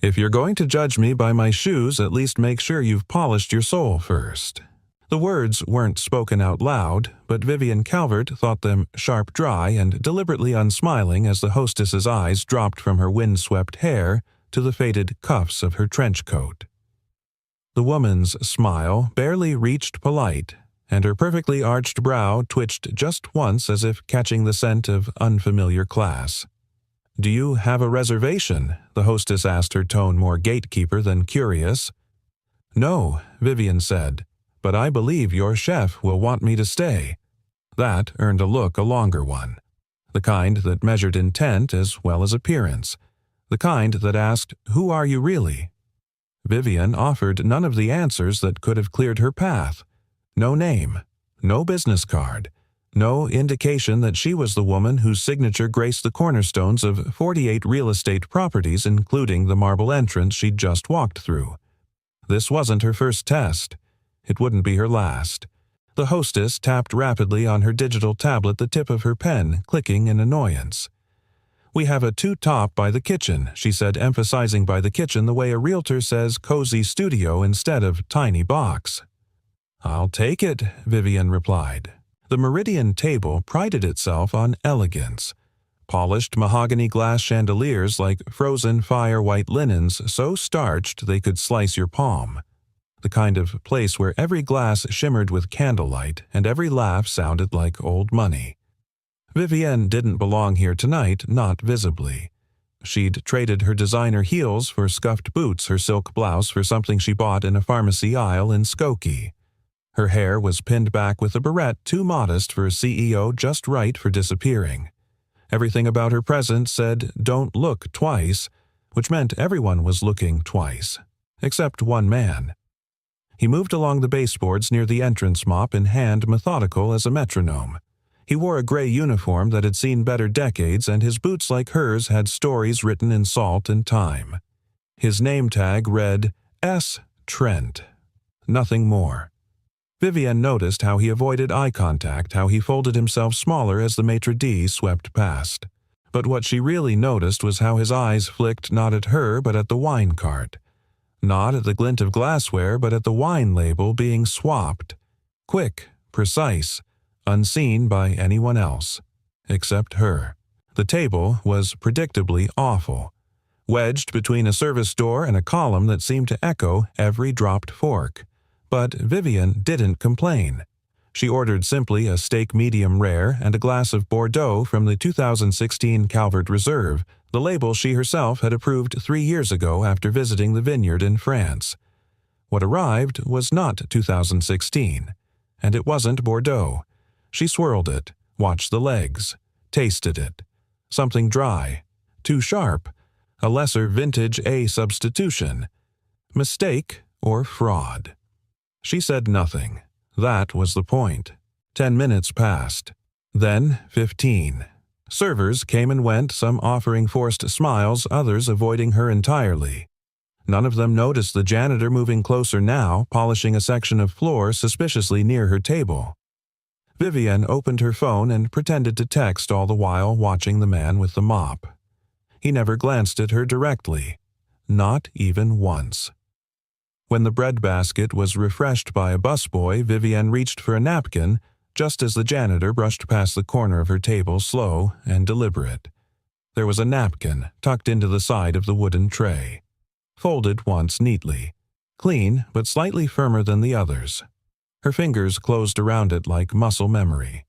If you're going to judge me by my shoes, at least make sure you've polished your sole first." The words weren't spoken out loud, but Vivian Calvert thought them sharp dry and deliberately unsmiling as the hostess's eyes dropped from her windswept hair to the faded cuffs of her trench coat. The woman's smile barely reached polite, and her perfectly arched brow twitched just once as if catching the scent of unfamiliar class. "Do you have a reservation?" the hostess asked, her tone more gatekeeper than curious. "No," Vivian said, "but I believe your chef will want me to stay." That earned a look, a longer one. The kind that measured intent as well as appearance. The kind that asked, "Who are you really?" Vivian offered none of the answers that could have cleared her path. No name, no business card, no indication that she was the woman whose signature graced the cornerstones of 48 real estate properties, including the marble entrance she'd just walked through. This wasn't her first test. It wouldn't be her last. The hostess tapped rapidly on her digital tablet, the tip of her pen clicking in annoyance. "We have a two-top by the kitchen," she said, emphasizing by the kitchen the way a realtor says cozy studio instead of tiny box. "I'll take it," Vivian replied. The Meridian table prided itself on elegance. Polished mahogany glass chandeliers like frozen fire-white linens so starched they could slice your palm. The kind of place where every glass shimmered with candlelight and every laugh sounded like old money. Vivienne didn't belong here tonight, not visibly. She'd traded her designer heels for scuffed boots, her silk blouse for something she bought in a pharmacy aisle in Skokie. Her hair was pinned back with a barrette too modest for a CEO, just right for disappearing. Everything about her presence said, "Don't look twice," which meant everyone was looking twice, except one man. He moved along the baseboards near the entrance, mop in hand, methodical as a metronome. He wore a gray uniform that had seen better decades, and his boots, like hers, had stories written in salt and time. His name tag read S. Trent. Nothing more. Vivian noticed how he avoided eye contact, how he folded himself smaller as the maitre d' swept past. But what she really noticed was how his eyes flicked not at her but at the wine cart. Not at the glint of glassware but at the wine label being swapped. Quick, precise, unseen by anyone else, except her. The table was predictably awful, wedged between a service door and a column that seemed to echo every dropped fork. But Vivian didn't complain. She ordered simply a steak medium rare and a glass of Bordeaux from the 2016 Calvert Reserve, the label she herself had approved 3 years ago after visiting the vineyard in France. What arrived was not 2016, and it wasn't Bordeaux. She swirled it, watched the legs, tasted it. Something dry, too sharp, a lesser vintage A substitution. Mistake or fraud? She said nothing. That was the point. 10 minutes passed. Then 15. Servers came and went, some offering forced smiles, others avoiding her entirely. None of them noticed the janitor moving closer now, polishing a section of floor suspiciously near her table. Vivian opened her phone and pretended to text, all the while watching the man with the mop. He never glanced at her directly. Not even once. When the breadbasket was refreshed by a busboy, Vivian reached for a napkin, just as the janitor brushed past the corner of her table, slow and deliberate. There was a napkin tucked into the side of the wooden tray, folded once neatly, clean but slightly firmer than the others. Her fingers closed around it like muscle memory.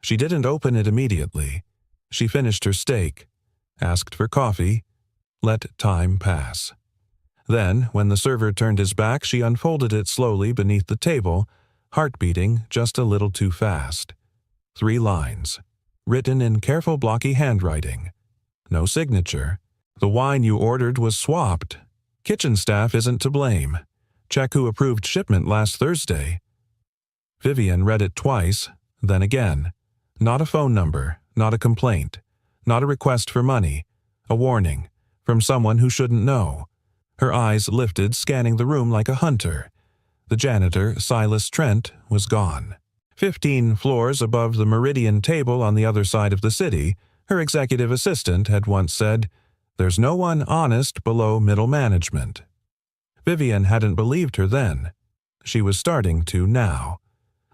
She didn't open it immediately. She finished her steak, asked for coffee, let time pass. Then, when the server turned his back, she unfolded it slowly beneath the table, heart beating just a little too fast. 3 lines, written in careful blocky handwriting. No signature. The wine you ordered was swapped. Kitchen staff isn't to blame. Check who approved shipment last Thursday. Vivian read it twice, then again. Not a phone number, not a complaint, not a request for money, a warning, from someone who shouldn't know. Her eyes lifted, scanning the room like a hunter. The janitor, Silas Trent, was gone. 15 floors above the Meridian table on the other side of the city, her executive assistant had once said, There's no one honest below middle management. Vivian hadn't believed her then. She was starting to now.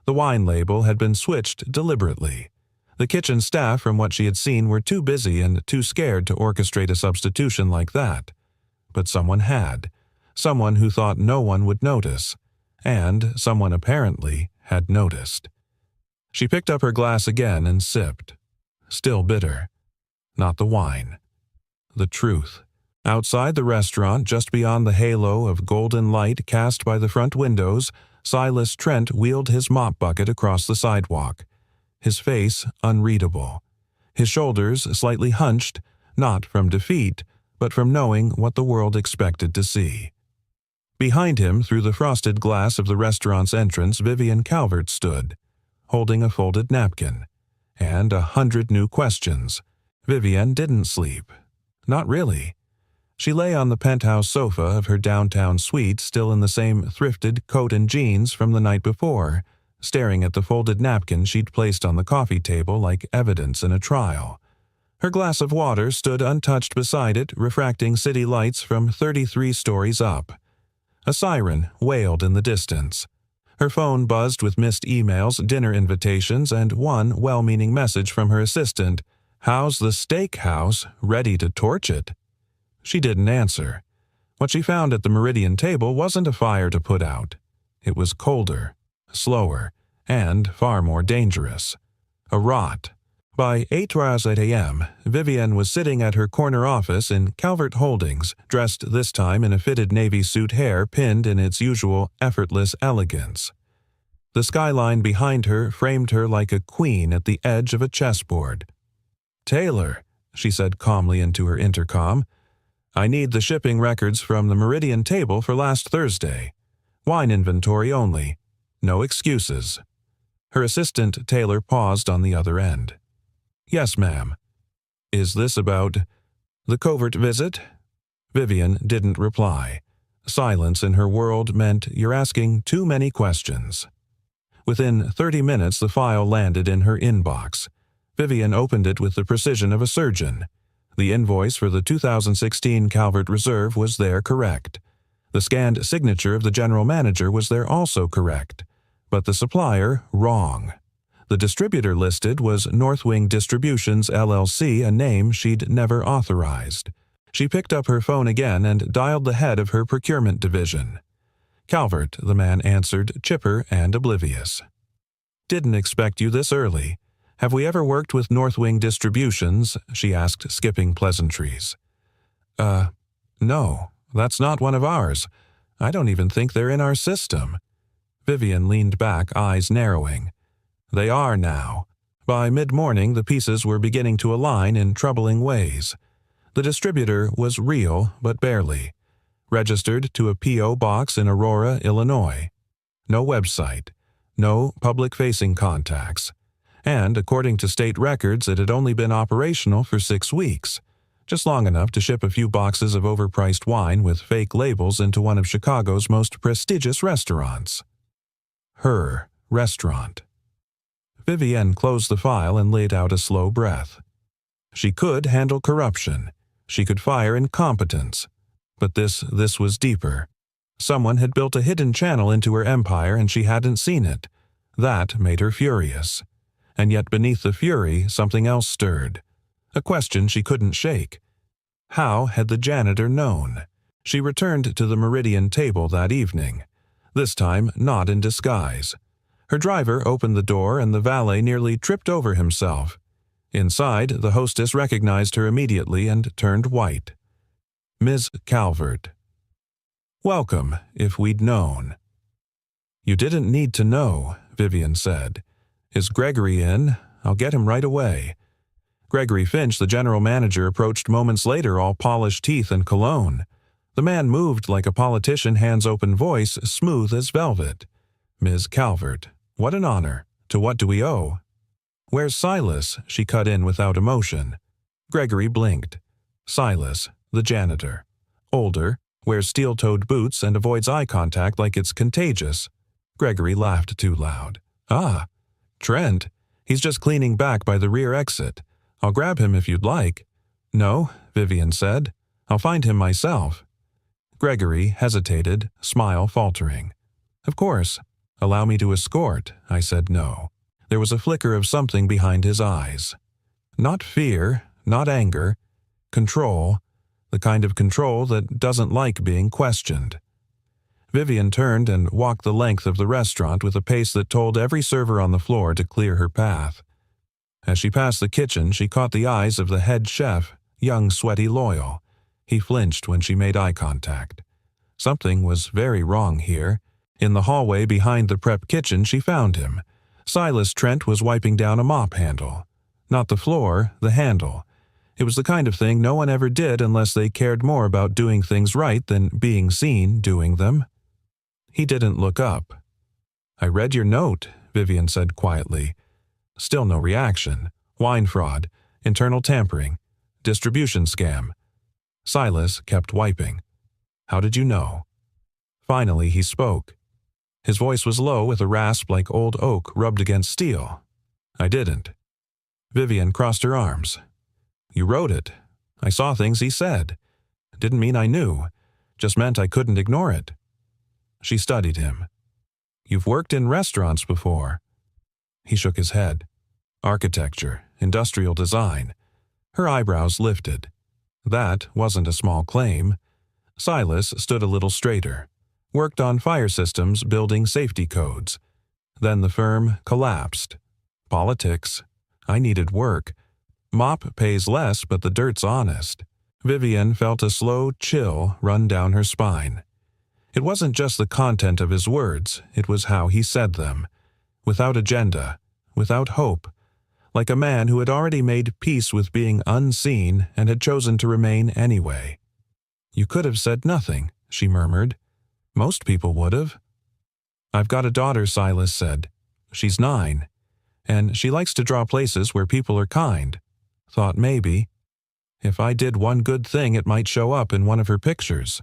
The wine label had been switched deliberately. The kitchen staff, from what she had seen, were too busy and too scared to orchestrate a substitution like that. But someone had. Someone who thought no one would notice. And someone apparently had noticed. She picked up her glass again and sipped. Still bitter. Not the wine. The truth. Outside the restaurant, just beyond the halo of golden light cast by the front windows, Silas Trent wheeled his mop bucket across the sidewalk. His face unreadable. His shoulders slightly hunched, not from defeat, but from knowing what the world expected to see. Behind him, through the frosted glass of the restaurant's entrance, Vivian Calvert stood, holding a folded napkin. And 100 new questions. Vivian didn't sleep. Not really. She lay on the penthouse sofa of her downtown suite, still in the same thrifted coat and jeans from the night before, staring at the folded napkin she'd placed on the coffee table like evidence in a trial. Her glass of water stood untouched beside it, refracting city lights from 33 stories up. A siren wailed in the distance. Her phone buzzed with missed emails, dinner invitations, and one well-meaning message from her assistant. "How's the steakhouse? Ready to torch it?" She didn't answer. What she found at the Meridian table wasn't a fire to put out. It was colder, slower, and far more dangerous. A rot. By 8:08 a.m., Vivian was sitting at her corner office in Calvert Holdings, dressed this time in a fitted navy suit, hair pinned in its usual effortless elegance. The skyline behind her framed her like a queen at the edge of a chessboard. "Taylor," she said calmly into her intercom, "I need the shipping records from the Meridian table for last Thursday. Wine inventory only. No excuses." Her assistant, Taylor, paused on the other end. "Yes, ma'am." "Is this about the covert visit?" Vivian didn't reply. Silence in her world meant you're asking too many questions. Within 30 minutes, the file landed in her inbox. Vivian opened it with the precision of a surgeon. The invoice for the 2016 Calvert Reserve was there correct. The scanned signature of the general manager was there also correct. But the supplier, wrong. The distributor listed was Northwing Distributions, LLC, a name she'd never authorized. She picked up her phone again and dialed the head of her procurement division. "Calvert," the man answered, chipper and oblivious. "Didn't expect you this early. Have we ever worked with Northwing Distributions?" she asked, skipping pleasantries. No, that's not one of ours. I don't even think they're in our system." Vivian leaned back, eyes narrowing. "They are now." By mid-morning, the pieces were beginning to align in troubling ways. The distributor was real, but barely. Registered to a P.O. box in Aurora, Illinois. No website. No public-facing contacts. And, according to state records, it had only been operational for 6 weeks, just long enough to ship a few boxes of overpriced wine with fake labels into one of Chicago's most prestigious restaurants. Her restaurant. Vivian closed the file and laid out a slow breath. She could handle corruption. She could fire incompetence. But this was deeper. Someone had built a hidden channel into her empire and she hadn't seen it. That made her furious. And yet beneath the fury, something else stirred. A question she couldn't shake. How had the janitor known? She returned to the Meridian table that evening. This time, not in disguise. Her driver opened the door and the valet nearly tripped over himself. Inside, the hostess recognized her immediately and turned white. "Ms. Calvert." "Welcome, if we'd known." "You didn't need to know," Vivian said. "Is Gregory in? I'll get him right away." Gregory Finch, the general manager, approached moments later, all polished teeth and cologne. The man moved like a politician, hands-open, voice smooth as velvet. "Ms. Calvert, what an honor. To what do we owe?" "Where's Silas?" she cut in without emotion. Gregory blinked. Silas, the janitor. Older, wears steel-toed boots and avoids eye contact like it's contagious. Gregory laughed too loud. "Ah, Trent. He's just cleaning back by the rear exit. I'll grab him if you'd like." "No," Vivian said. "I'll find him myself." Gregory hesitated, smile faltering. "Of course. Allow me to escort," I said no. There was a flicker of something behind his eyes. Not fear, not anger. Control. The kind of control that doesn't like being questioned. Vivian turned and walked the length of the restaurant with a pace that told every server on the floor to clear her path. As she passed the kitchen, she caught the eyes of the head chef, young, sweaty Loyal. He flinched when she made eye contact. Something was very wrong here. In the hallway behind the prep kitchen, she found him. Silas Trent was wiping down a mop handle. Not the floor, the handle. It was the kind of thing no one ever did unless they cared more about doing things right than being seen doing them. He didn't look up. "I read your note," Vivian said quietly. Still no reaction. Wine fraud, internal tampering, distribution scam. Silas kept wiping. "How did you know?" Finally he spoke. His voice was low with a rasp like old oak rubbed against steel. "I didn't." Vivian crossed her arms. "You wrote it. I saw things he said. Didn't mean I knew. Just meant I couldn't ignore it." She studied him. "You've worked in restaurants before." He shook his head. "Architecture, industrial design." Her eyebrows lifted. That wasn't a small claim. Silas stood a little straighter. Worked on fire systems, building safety codes. Then the firm collapsed. Politics. I needed work. Mop pays less, but the dirt's honest. Vivian felt a slow chill run down her spine. It wasn't just the content of his words, it was how he said them. Without agenda, without hope. Like a man who had already made peace with being unseen and had chosen to remain anyway. "You could have said nothing," she murmured. "Most people would have." "I've got a daughter," Silas said. "She's 9. And she likes to draw places where people are kind. Thought maybe, if I did one good thing, it might show up in one of her pictures."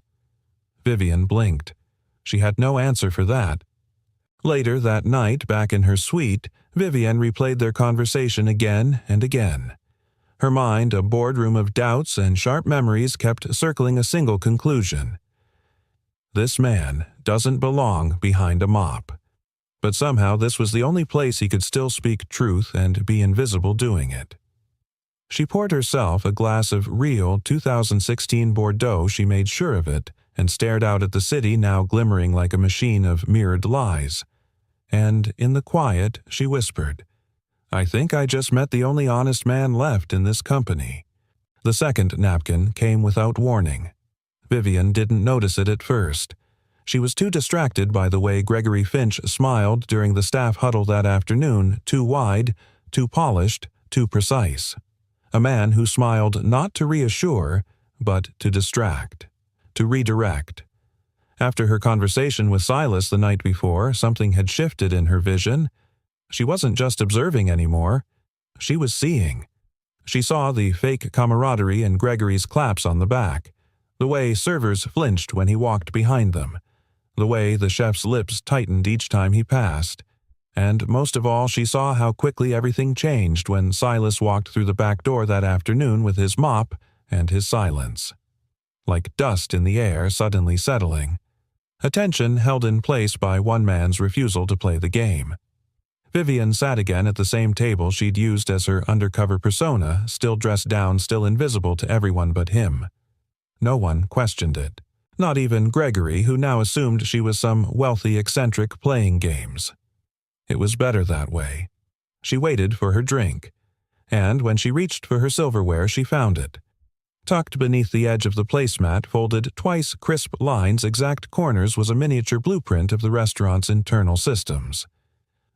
Vivian blinked. She had no answer for that. Later that night, back in her suite, Vivian replayed their conversation again and again. Her mind, a boardroom of doubts and sharp memories, kept circling a single conclusion. This man doesn't belong behind a mop. But somehow this was the only place he could still speak truth and be invisible doing it. She poured herself a glass of real 2016 Bordeaux, she made sure of it, and stared out at the city now glimmering like a machine of mirrored lies. And in the quiet, she whispered, "I think I just met the only honest man left in this company." The second napkin came without warning. Vivian didn't notice it at first. She was too distracted by the way Gregory Finch smiled during the staff huddle that afternoon, too wide, too polished, too precise. A man who smiled not to reassure, but to distract, to redirect. After her conversation with Silas the night before, something had shifted in her vision. She wasn't just observing anymore. She was seeing. She saw the fake camaraderie in Gregory's claps on the back, the way servers flinched when he walked behind them, the way the chef's lips tightened each time he passed. And most of all, she saw how quickly everything changed when Silas walked through the back door that afternoon with his mop and his silence. Like dust in the air suddenly settling. Attention held in place by one man's refusal to play the game. Vivian sat again at the same table she'd used as her undercover persona, still dressed down, still invisible to everyone but him. No one questioned it. Not even Gregory, who now assumed she was some wealthy eccentric playing games. It was better that way. She waited for her drink, and when she reached for her silverware, she found it. Tucked beneath the edge of the placemat, folded twice crisp lines, exact corners, was a miniature blueprint of the restaurant's internal systems.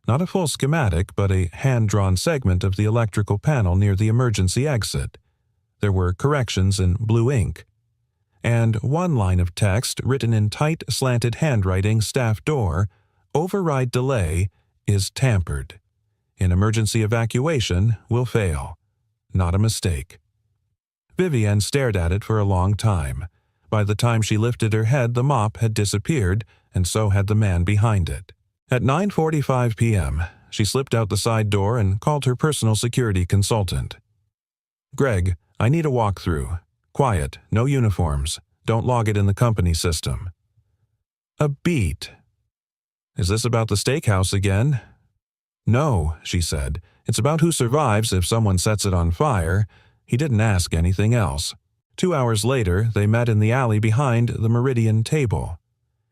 Not a full schematic, but a hand-drawn segment of the electrical panel near the emergency exit. There were corrections in blue ink. And one line of text written in tight, slanted handwriting, staff door, "Override delay is tampered. In emergency evacuation will fail. Not a mistake." Vivian stared at it for a long time. By the time she lifted her head, the mop had disappeared, and so had the man behind it. At 9:45 p.m., she slipped out the side door and called her personal security consultant. "Greg, I need a walkthrough. Quiet, no uniforms. Don't log it in the company system. A beat. Is this about the steakhouse again? No, she said. It's about who survives if someone sets it on fire. He didn't ask anything else. 2 hours later, they met in the alley behind the Meridian table.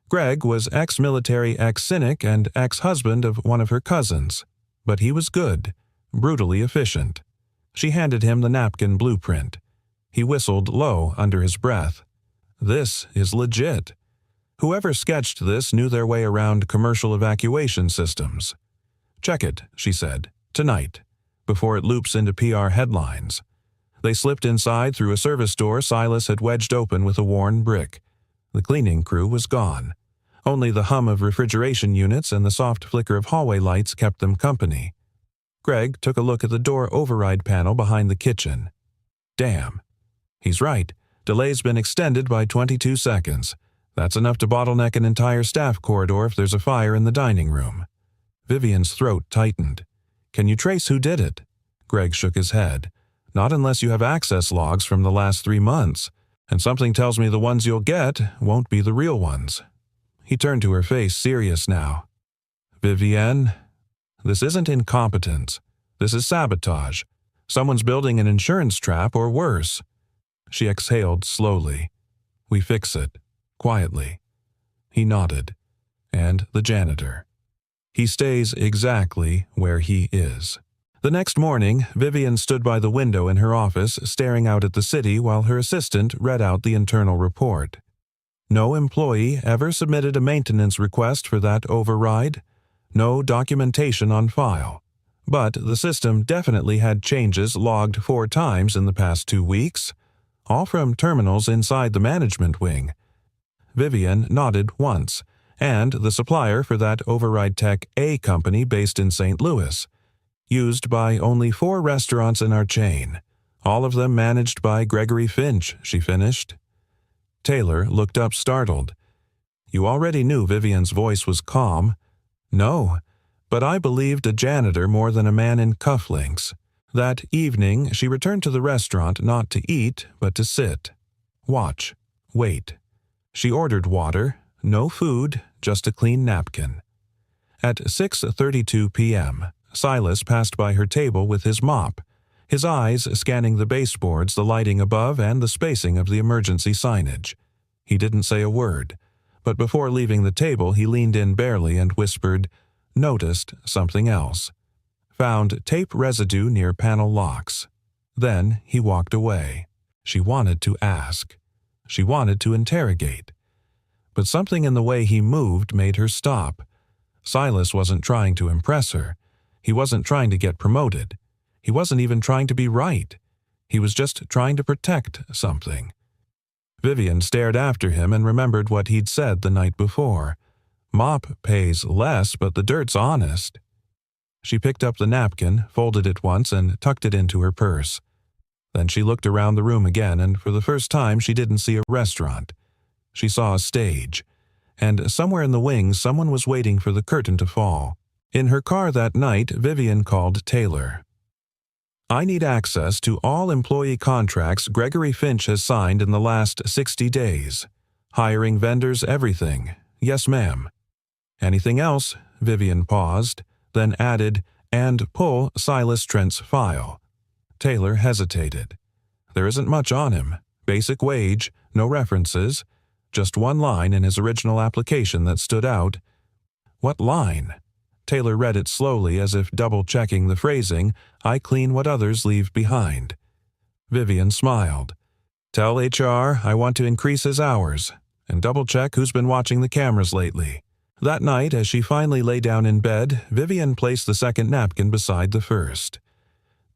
Greg was ex-military, ex-cynic, and ex-husband of one of her cousins. But he was good, brutally efficient. She handed him the napkin blueprint. He whistled low under his breath. This is legit. Whoever sketched this knew their way around commercial evacuation systems. Check it, she said, tonight, before it loops into PR headlines. They slipped inside through a service door Silas had wedged open with a worn brick. The cleaning crew was gone. Only the hum of refrigeration units and the soft flicker of hallway lights kept them company. Greg took a look at the door override panel behind the kitchen. Damn. He's right. Delay's been extended by 22 seconds. That's enough to bottleneck an entire staff corridor if there's a fire in the dining room. Vivian's throat tightened. Can you trace who did it? Greg shook his head. Not unless you have access logs from the last 3 months, and something tells me the ones you'll get won't be the real ones. He turned to her face, serious now. Vivienne, this isn't incompetence. This is sabotage. Someone's building an insurance trap or worse. She exhaled slowly. We fix it. Quietly. He nodded. And the janitor. He stays exactly where he is. The next morning, Vivian stood by the window in her office, staring out at the city while her assistant read out the internal report. No employee ever submitted a maintenance request for that override. No documentation on file. But the system definitely had changes logged 4 times in the past 2 weeks, all from terminals inside the management wing. Vivian nodded once, and the supplier for that override tech A company based in St. Louis, used by only 4 restaurants in our chain, all of them managed by Gregory Finch, she finished. Taylor looked up startled. You already knew Vivian's voice was calm. No, but I believed a janitor more than a man in cufflinks. That evening, she returned to the restaurant not to eat, but to sit. Watch. Wait. She ordered water, no food, just a clean napkin. At 6:32 p.m., Silas passed by her table with his mop, his eyes scanning the baseboards, the lighting above, and the spacing of the emergency signage. He didn't say a word, but before leaving the table he leaned in barely and whispered, noticed something else. Found tape residue near panel locks. Then he walked away. She wanted to ask. She wanted to interrogate. But something in the way he moved made her stop. Silas wasn't trying to impress her. He wasn't trying to get promoted. He wasn't even trying to be right. He was just trying to protect something. Vivian stared after him and remembered what he'd said the night before. Mop pays less, but the dirt's honest. She picked up the napkin, folded it once, and tucked it into her purse. Then she looked around the room again, and for the first time she didn't see a restaurant. She saw a stage, and somewhere in the wings someone was waiting for the curtain to fall. In her car that night, Vivian called Taylor. I need access to all employee contracts Gregory Finch has signed in the last 60 days. Hiring vendors, everything. Yes, ma'am. Anything else? Vivian paused, then added, and pull Silas Trent's file. Taylor hesitated. There isn't much on him. Basic wage, no references. Just one line in his original application that stood out. What line? Taylor read it slowly as if double-checking the phrasing, I clean what others leave behind. Vivian smiled. Tell HR I want to increase his hours, and double-check who's been watching the cameras lately. That night, as she finally lay down in bed, Vivian placed the second napkin beside the first.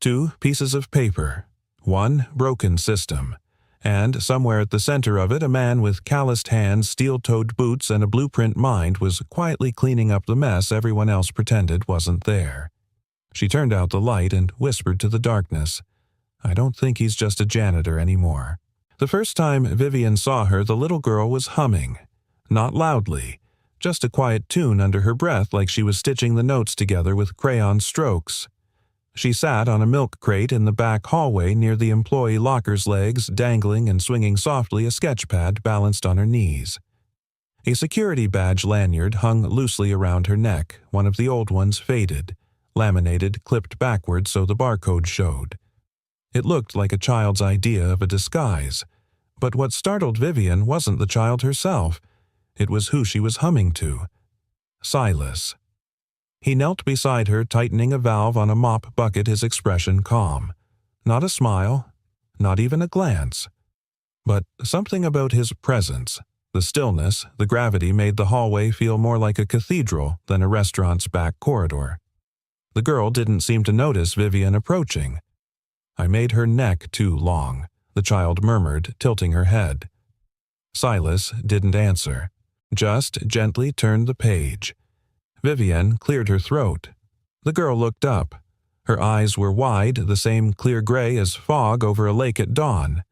2 pieces of paper. 1 broken system. And somewhere at the center of it, a man with calloused hands, steel-toed boots, and a blueprint mind was quietly cleaning up the mess everyone else pretended wasn't there. She turned out the light and whispered to the darkness, I don't think he's just a janitor anymore. The first time Vivian saw her, the little girl was humming. Not loudly, just a quiet tune under her breath like she was stitching the notes together with crayon strokes. She sat on a milk crate in the back hallway near the employee locker's legs, dangling and swinging softly, a sketchpad balanced on her knees. A security badge lanyard hung loosely around her neck, one of the old ones faded, laminated, clipped backward so the barcode showed. It looked like a child's idea of a disguise, but what startled Vivian wasn't the child herself. It was who she was humming to. Silas. He knelt beside her, tightening a valve on a mop bucket, his expression calm. Not a smile, not even a glance. But something about his presence, the stillness, the gravity, made the hallway feel more like a cathedral than a restaurant's back corridor. The girl didn't seem to notice Vivian approaching. "I made her neck too long," the child murmured, tilting her head. Silas didn't answer, just gently turned the page. Vivian cleared her throat. The girl looked up. Her eyes were wide, the same clear gray as fog over a lake at dawn.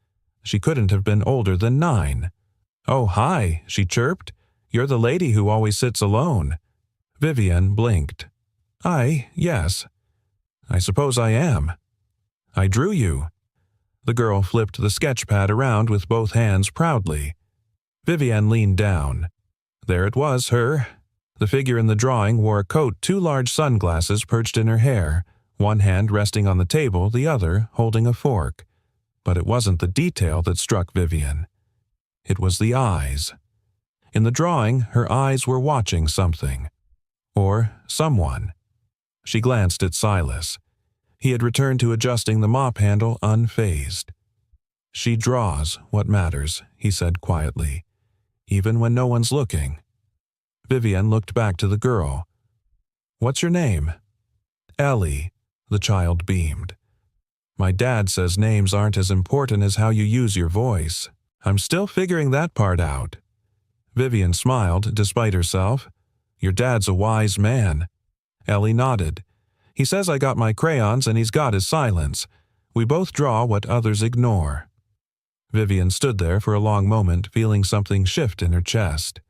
She couldn't have been older than 9. "Oh, hi," she chirped. "You're the lady who always sits alone." Vivian blinked. Yes. I suppose I am." "I drew you." The girl flipped the sketchpad around with both hands proudly. Vivian leaned down. There it was, her. The figure in the drawing wore a coat, 2 large sunglasses perched in her hair, one hand resting on the table, the other holding a fork. But it wasn't the detail that struck Vivian. It was the eyes. In the drawing, her eyes were watching something. Or someone. She glanced at Silas. He had returned to adjusting the mop handle, unfazed. "She draws what matters," he said quietly, "even when no one's looking." Vivian looked back to the girl. "What's your name?" "Ellie," the child beamed. "My dad says names aren't as important as how you use your voice. I'm still figuring that part out." Vivian smiled, despite herself. "Your dad's a wise man." Ellie nodded. "He says I got my crayons and he's got his silence. We both draw what others ignore." Vivian stood there for a long moment, feeling something shift in her chest.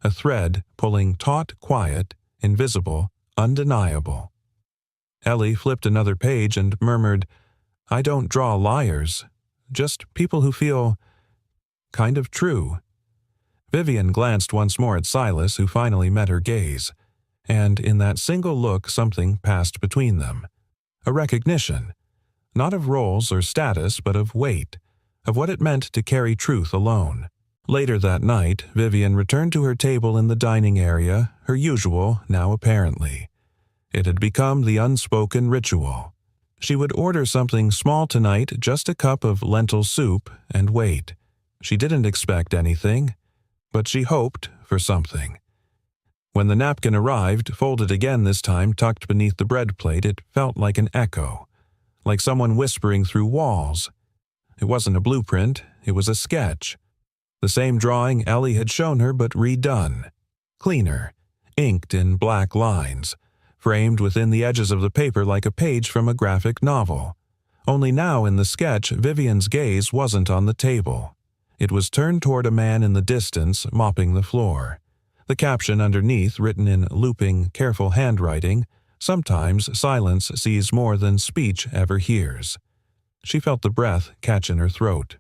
A thread pulling taut, quiet, invisible, undeniable. Ellie flipped another page and murmured, "I don't draw liars, just people who feel kind of true." Vivian glanced once more at Silas, who finally met her gaze, and in that single look something passed between them. A recognition, not of roles or status, but of weight, of what it meant to carry truth alone. Later that night, Vivian returned to her table in the dining area, her usual, now apparently. It had become the unspoken ritual. She would order something small tonight, just a cup of lentil soup, and wait. She didn't expect anything, but she hoped for something. When the napkin arrived, folded again this time, tucked beneath the bread plate, it felt like an echo, like someone whispering through walls. It wasn't a blueprint, it was a sketch. The same drawing Ellie had shown her, but redone. Cleaner, inked in black lines, framed within the edges of the paper like a page from a graphic novel. Only now in the sketch, Vivian's gaze wasn't on the table. It was turned toward a man in the distance, mopping the floor. The caption underneath, written in looping, careful handwriting, "Sometimes silence sees more than speech ever hears." She felt the breath catch in her throat.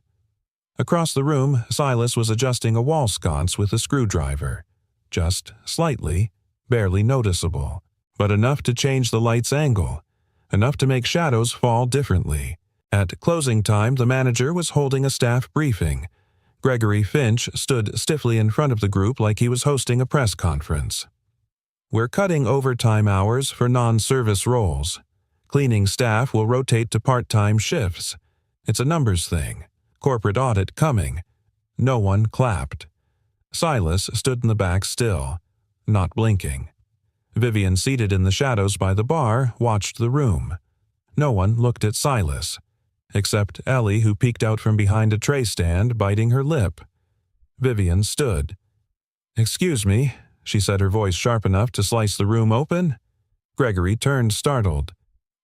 Across the room, Silas was adjusting a wall sconce with a screwdriver. Just slightly, barely noticeable, but enough to change the light's angle, enough to make shadows fall differently. At closing time, the manager was holding a staff briefing. Gregory Finch stood stiffly in front of the group like he was hosting a press conference. "We're cutting overtime hours for non-service roles. Cleaning staff will rotate to part-time shifts. It's a numbers thing. Corporate audit coming." No one clapped. Silas stood in the back still, not blinking. Vivian, seated in the shadows by the bar, watched the room. No one looked at Silas, except Ellie, who peeked out from behind a tray stand, biting her lip. Vivian stood. "Excuse me," she said, her voice sharp enough to slice the room open. Gregory turned, startled.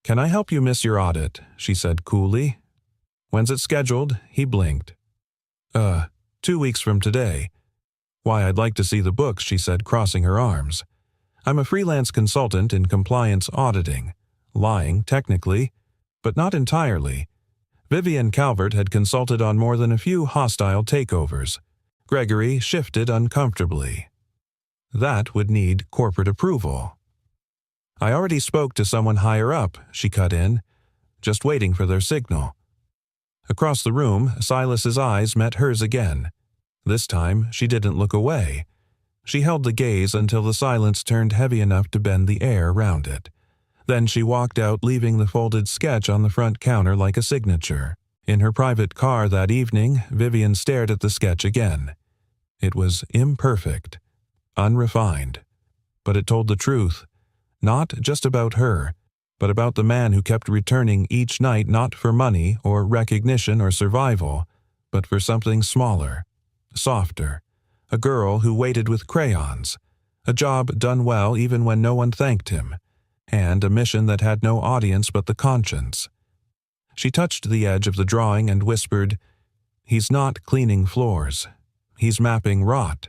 "Can I help you miss your audit?" she said coolly. "When's it scheduled?" He blinked. 2 weeks from today." "Why, I'd like to see the books," she said, crossing her arms. "I'm a freelance consultant in compliance auditing. Lying, technically, but not entirely. Vivian Calvert had consulted on more than a few hostile takeovers. Gregory shifted uncomfortably. That would need corporate approval. I already spoke to someone higher up, she cut in, just waiting for their signal. Across the room, Silas's eyes met hers again. This time, she didn't look away. She held the gaze until the silence turned heavy enough to bend the air around it. Then she walked out, leaving the folded sketch on the front counter like a signature. In her private car that evening, Vivian stared at the sketch again. It was imperfect, unrefined, but it told the truth. Not just about her, but about the man who kept returning each night not for money or recognition or survival, but for something smaller, softer. A girl who waited with crayons, a job done well even when no one thanked him, and a mission that had no audience but the conscience. She touched the edge of the drawing and whispered, "He's not cleaning floors. He's mapping rot,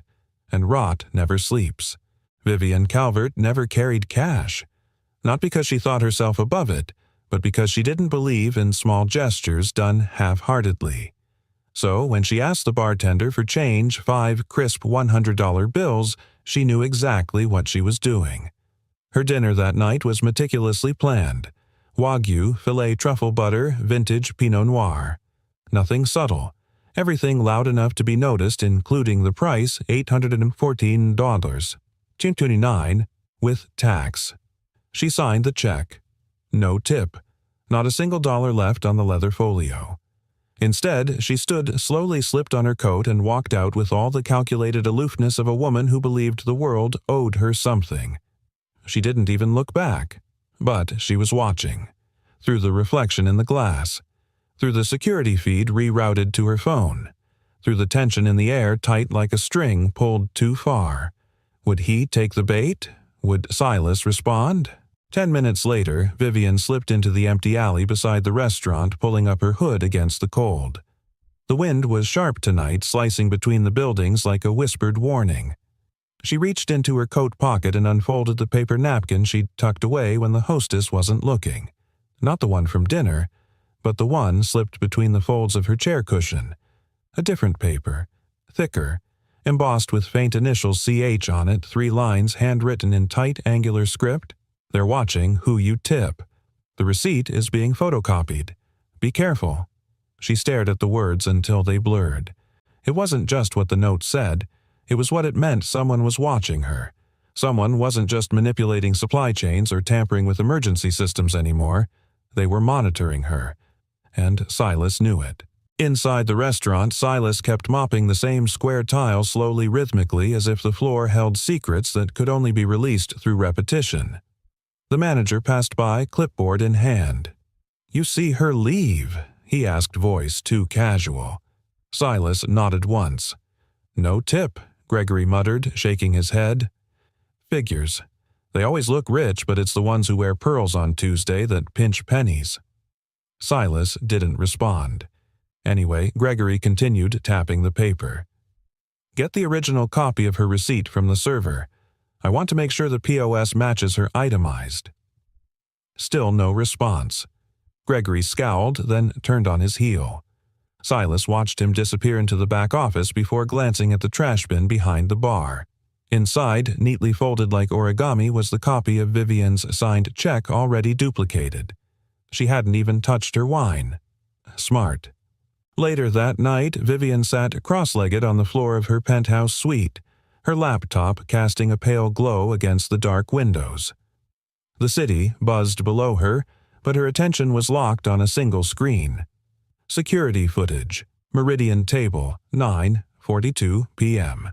and rot never sleeps." Vivian Calvert never carried cash, not because she thought herself above it, but because she didn't believe in small gestures done half-heartedly. So when she asked the bartender for change, 5 crisp $100 bills, she knew exactly what she was doing. Her dinner that night was meticulously planned. Wagyu, filet truffle butter, vintage Pinot Noir. Nothing subtle. Everything loud enough to be noticed, including the price, $814, $229, with tax. She signed the check. No tip. Not a single dollar left on the leather folio. Instead, she slowly slipped on her coat and walked out with all the calculated aloofness of a woman who believed the world owed her something. She didn't even look back. But she was watching. Through the reflection in the glass. Through the security feed rerouted to her phone. Through the tension in the air tight like a string pulled too far. Would he take the bait? Would Silas respond? 10 minutes later, Vivian slipped into the empty alley beside the restaurant, pulling up her hood against the cold. The wind was sharp tonight, slicing between the buildings like a whispered warning. She reached into her coat pocket and unfolded the paper napkin she'd tucked away when the hostess wasn't looking. Not the one from dinner, but the one slipped between the folds of her chair cushion. A different paper, thicker, embossed with faint initials CH on it, 3 lines handwritten in tight, angular script. They're watching who you tip. The receipt is being photocopied. Be careful. She stared at the words until they blurred. It wasn't just what the note said. It was what it meant someone was watching her. Someone wasn't just manipulating supply chains or tampering with emergency systems anymore. They were monitoring her. And Silas knew it. Inside the restaurant, Silas kept mopping the same square tile slowly, rhythmically, as if the floor held secrets that could only be released through repetition. The manager passed by, clipboard in hand. "You see her leave?" he asked, voice too casual. Silas nodded once. "No tip," Gregory muttered, shaking his head. "Figures. They always look rich, but it's the ones who wear pearls on Tuesday that pinch pennies." Silas didn't respond. Anyway, Gregory continued tapping the paper. "Get the original copy of her receipt from the server. I want to make sure the POS matches her itemized." Still no response. Gregory scowled, then turned on his heel. Silas watched him disappear into the back office before glancing at the trash bin behind the bar. Inside, neatly folded like origami, was the copy of Vivian's signed check already duplicated. She hadn't even touched her wine. Smart. Later that night, Vivian sat cross-legged on the floor of her penthouse suite, her laptop casting a pale glow against the dark windows. The city buzzed below her, but her attention was locked on a single screen. Security footage. Meridian table, 9:42 p.m.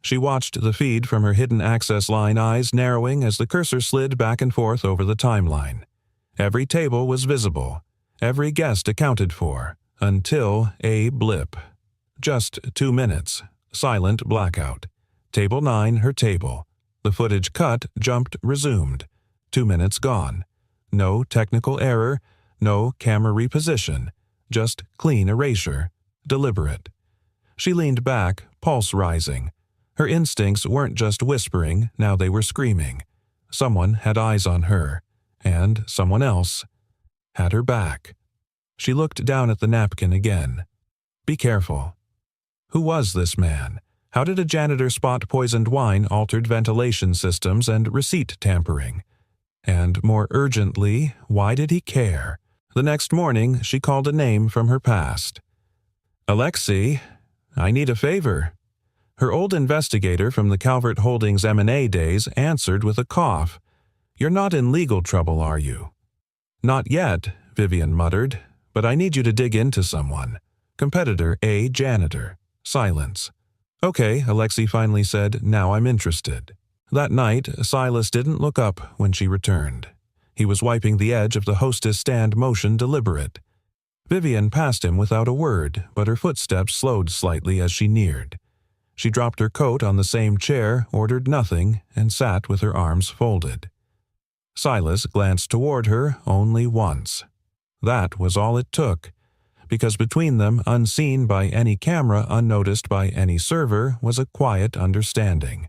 She watched the feed from her hidden access line, eyes narrowing as the cursor slid back and forth over the timeline. Every table was visible, every guest accounted for, until a blip. Just 2 minutes. Silent blackout. Table 9, her table. The footage cut, jumped, resumed. 2 minutes gone. No technical error, no camera reposition, just clean erasure, deliberate. She leaned back, pulse rising. Her instincts weren't just whispering, now they were screaming. Someone had eyes on her, and someone else had her back. She looked down at the napkin again. Be careful. Who was this man? How did a janitor spot poisoned wine, altered ventilation systems, and receipt tampering? And more urgently, why did he care? The next morning, she called a name from her past. Alexei, I need a favor. Her old investigator from the Calvert Holdings M&A days answered with a cough. You're not in legal trouble, are you? Not yet, Vivian muttered, but I need you to dig into someone. Competitor A. Janitor. Silence. Okay, Alexei finally said, now I'm interested. That night, Silas didn't look up when she returned. He was wiping the edge of the hostess stand motion deliberate. Vivian passed him without a word, but her footsteps slowed slightly as she neared. She dropped her coat on the same chair, ordered nothing, and sat with her arms folded. Silas glanced toward her only once. That was all it took, because between them, unseen by any camera, unnoticed by any server, was a quiet understanding.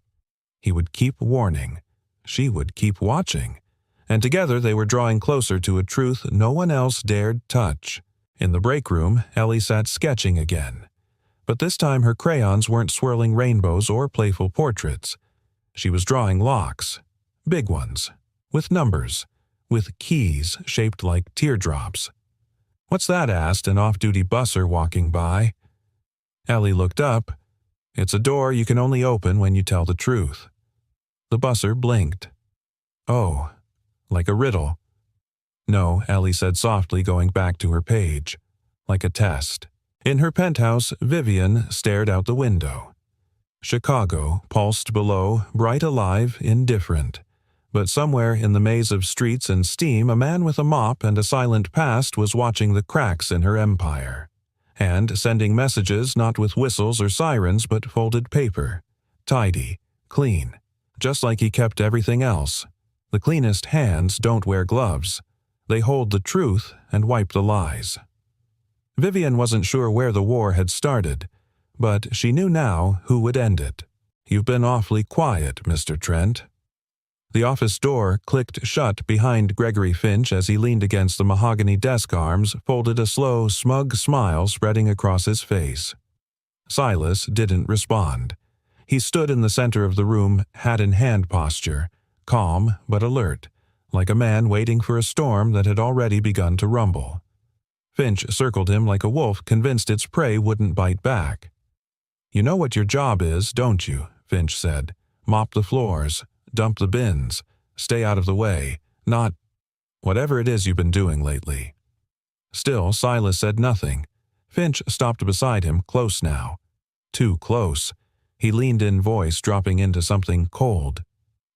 He would keep warning. She would keep watching. And together they were drawing closer to a truth no one else dared touch. In the break room, Ellie sat sketching again. But this time her crayons weren't swirling rainbows or playful portraits. She was drawing locks. Big ones. With numbers. With keys shaped like teardrops. What's that? Asked an off-duty busser walking by. Ellie looked up. It's a door you can only open when you tell the truth. The busser blinked. Oh, like a riddle. No, Ellie said softly, going back to her page. Like a test. In her penthouse, Vivian stared out the window. Chicago pulsed below, bright alive, indifferent. But somewhere in the maze of streets and steam, a man with a mop and a silent past was watching the cracks in her empire. And sending messages not with whistles or sirens but folded paper. Tidy, clean. Just like he kept everything else. The cleanest hands don't wear gloves. They hold the truth and wipe the lies. Vivian wasn't sure where the war had started, but she knew now who would end it. You've been awfully quiet, Mr. Trent. The office door clicked shut behind Gregory Finch as he leaned against the mahogany desk arms, folded a slow, smug smile spreading across his face. Silas didn't respond. He stood in the center of the room, hat-in-hand posture, calm but alert, like a man waiting for a storm that had already begun to rumble. Finch circled him like a wolf convinced its prey wouldn't bite back. You know what your job is, don't you? Finch said. Mop the floors. Dump the bins. Stay out of the way. Not whatever it is you've been doing lately. Still, Silas said nothing. Finch stopped beside him, close now. Too close. He leaned in, voice dropping into something cold.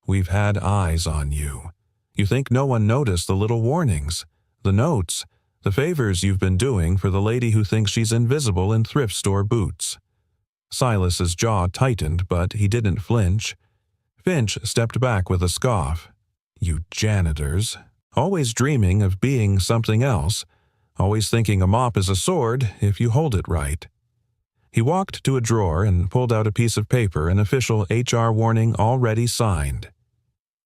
We've had eyes on you. You think no one noticed the little warnings, the notes, the favors you've been doing for the lady who thinks she's invisible in thrift store boots. Silas's jaw tightened, but he didn't flinch. Finch stepped back with a scoff. You janitors. Always dreaming of being something else. Always thinking a mop is a sword if you hold it right. He walked to a drawer and pulled out a piece of paper, an official HR warning already signed.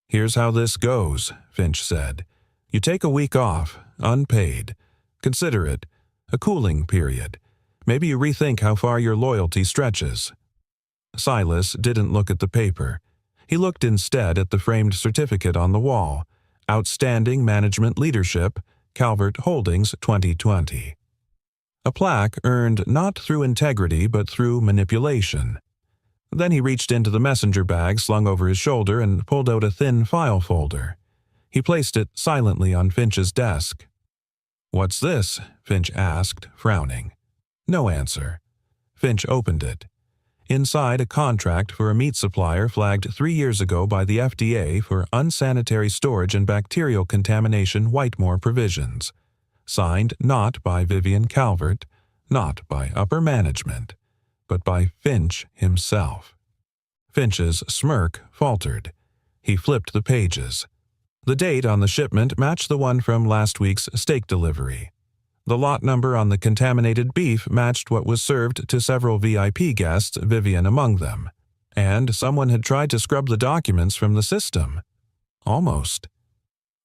Here's how this goes, Finch said. You take a week off, unpaid. Consider it a cooling period. Maybe you rethink how far your loyalty stretches. Silas didn't look at the paper. He looked instead at the framed certificate on the wall. Outstanding Management Leadership, Calvert Holdings 2020. A plaque earned not through integrity but through manipulation. Then he reached into the messenger bag slung over his shoulder and pulled out a thin file folder. He placed it silently on Finch's desk. What's this? Finch asked, frowning. No answer. Finch opened it. Inside, a contract for a meat supplier flagged 3 years ago by the FDA for unsanitary storage and bacterial contamination Whitemore provisions. Signed not by Vivian Calvert, not by upper management, but by Finch himself. Finch's smirk faltered. He flipped the pages. The date on the shipment matched the one from last week's steak delivery. The lot number on the contaminated beef matched what was served to several VIP guests, Vivian among them. And someone had tried to scrub the documents from the system. Almost.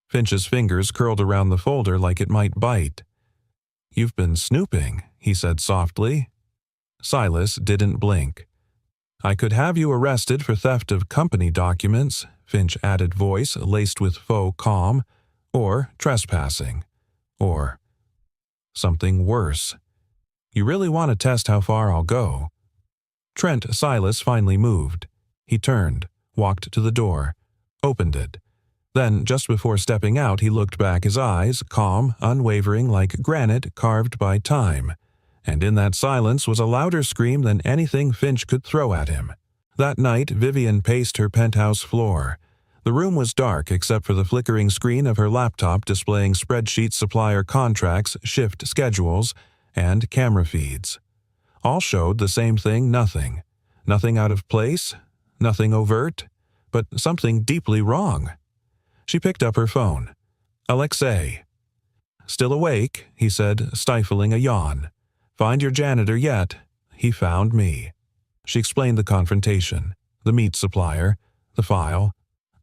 Finch's fingers curled around the folder like it might bite. "You've been snooping," he said softly. Silas didn't blink. "I could have you arrested for theft of company documents," Finch added, voice laced with faux calm, "or trespassing, or something worse. You really want to test how far I'll go?" Trent Silas finally moved. He turned, walked to the door, opened it. Then, just before stepping out, he looked back, his eyes calm, unwavering like granite carved by time. And in that silence was a louder scream than anything Finch could throw at him. That night, Vivian paced her penthouse floor. The room was dark except for the flickering screen of her laptop displaying spreadsheet supplier contracts, shift schedules, and camera feeds. All showed the same thing, nothing. Nothing out of place, nothing overt, but something deeply wrong. She picked up her phone. "Alexei." "Still awake?" he said, stifling a yawn. "Find your janitor yet?" "He found me." She explained the confrontation, the meat supplier, the file.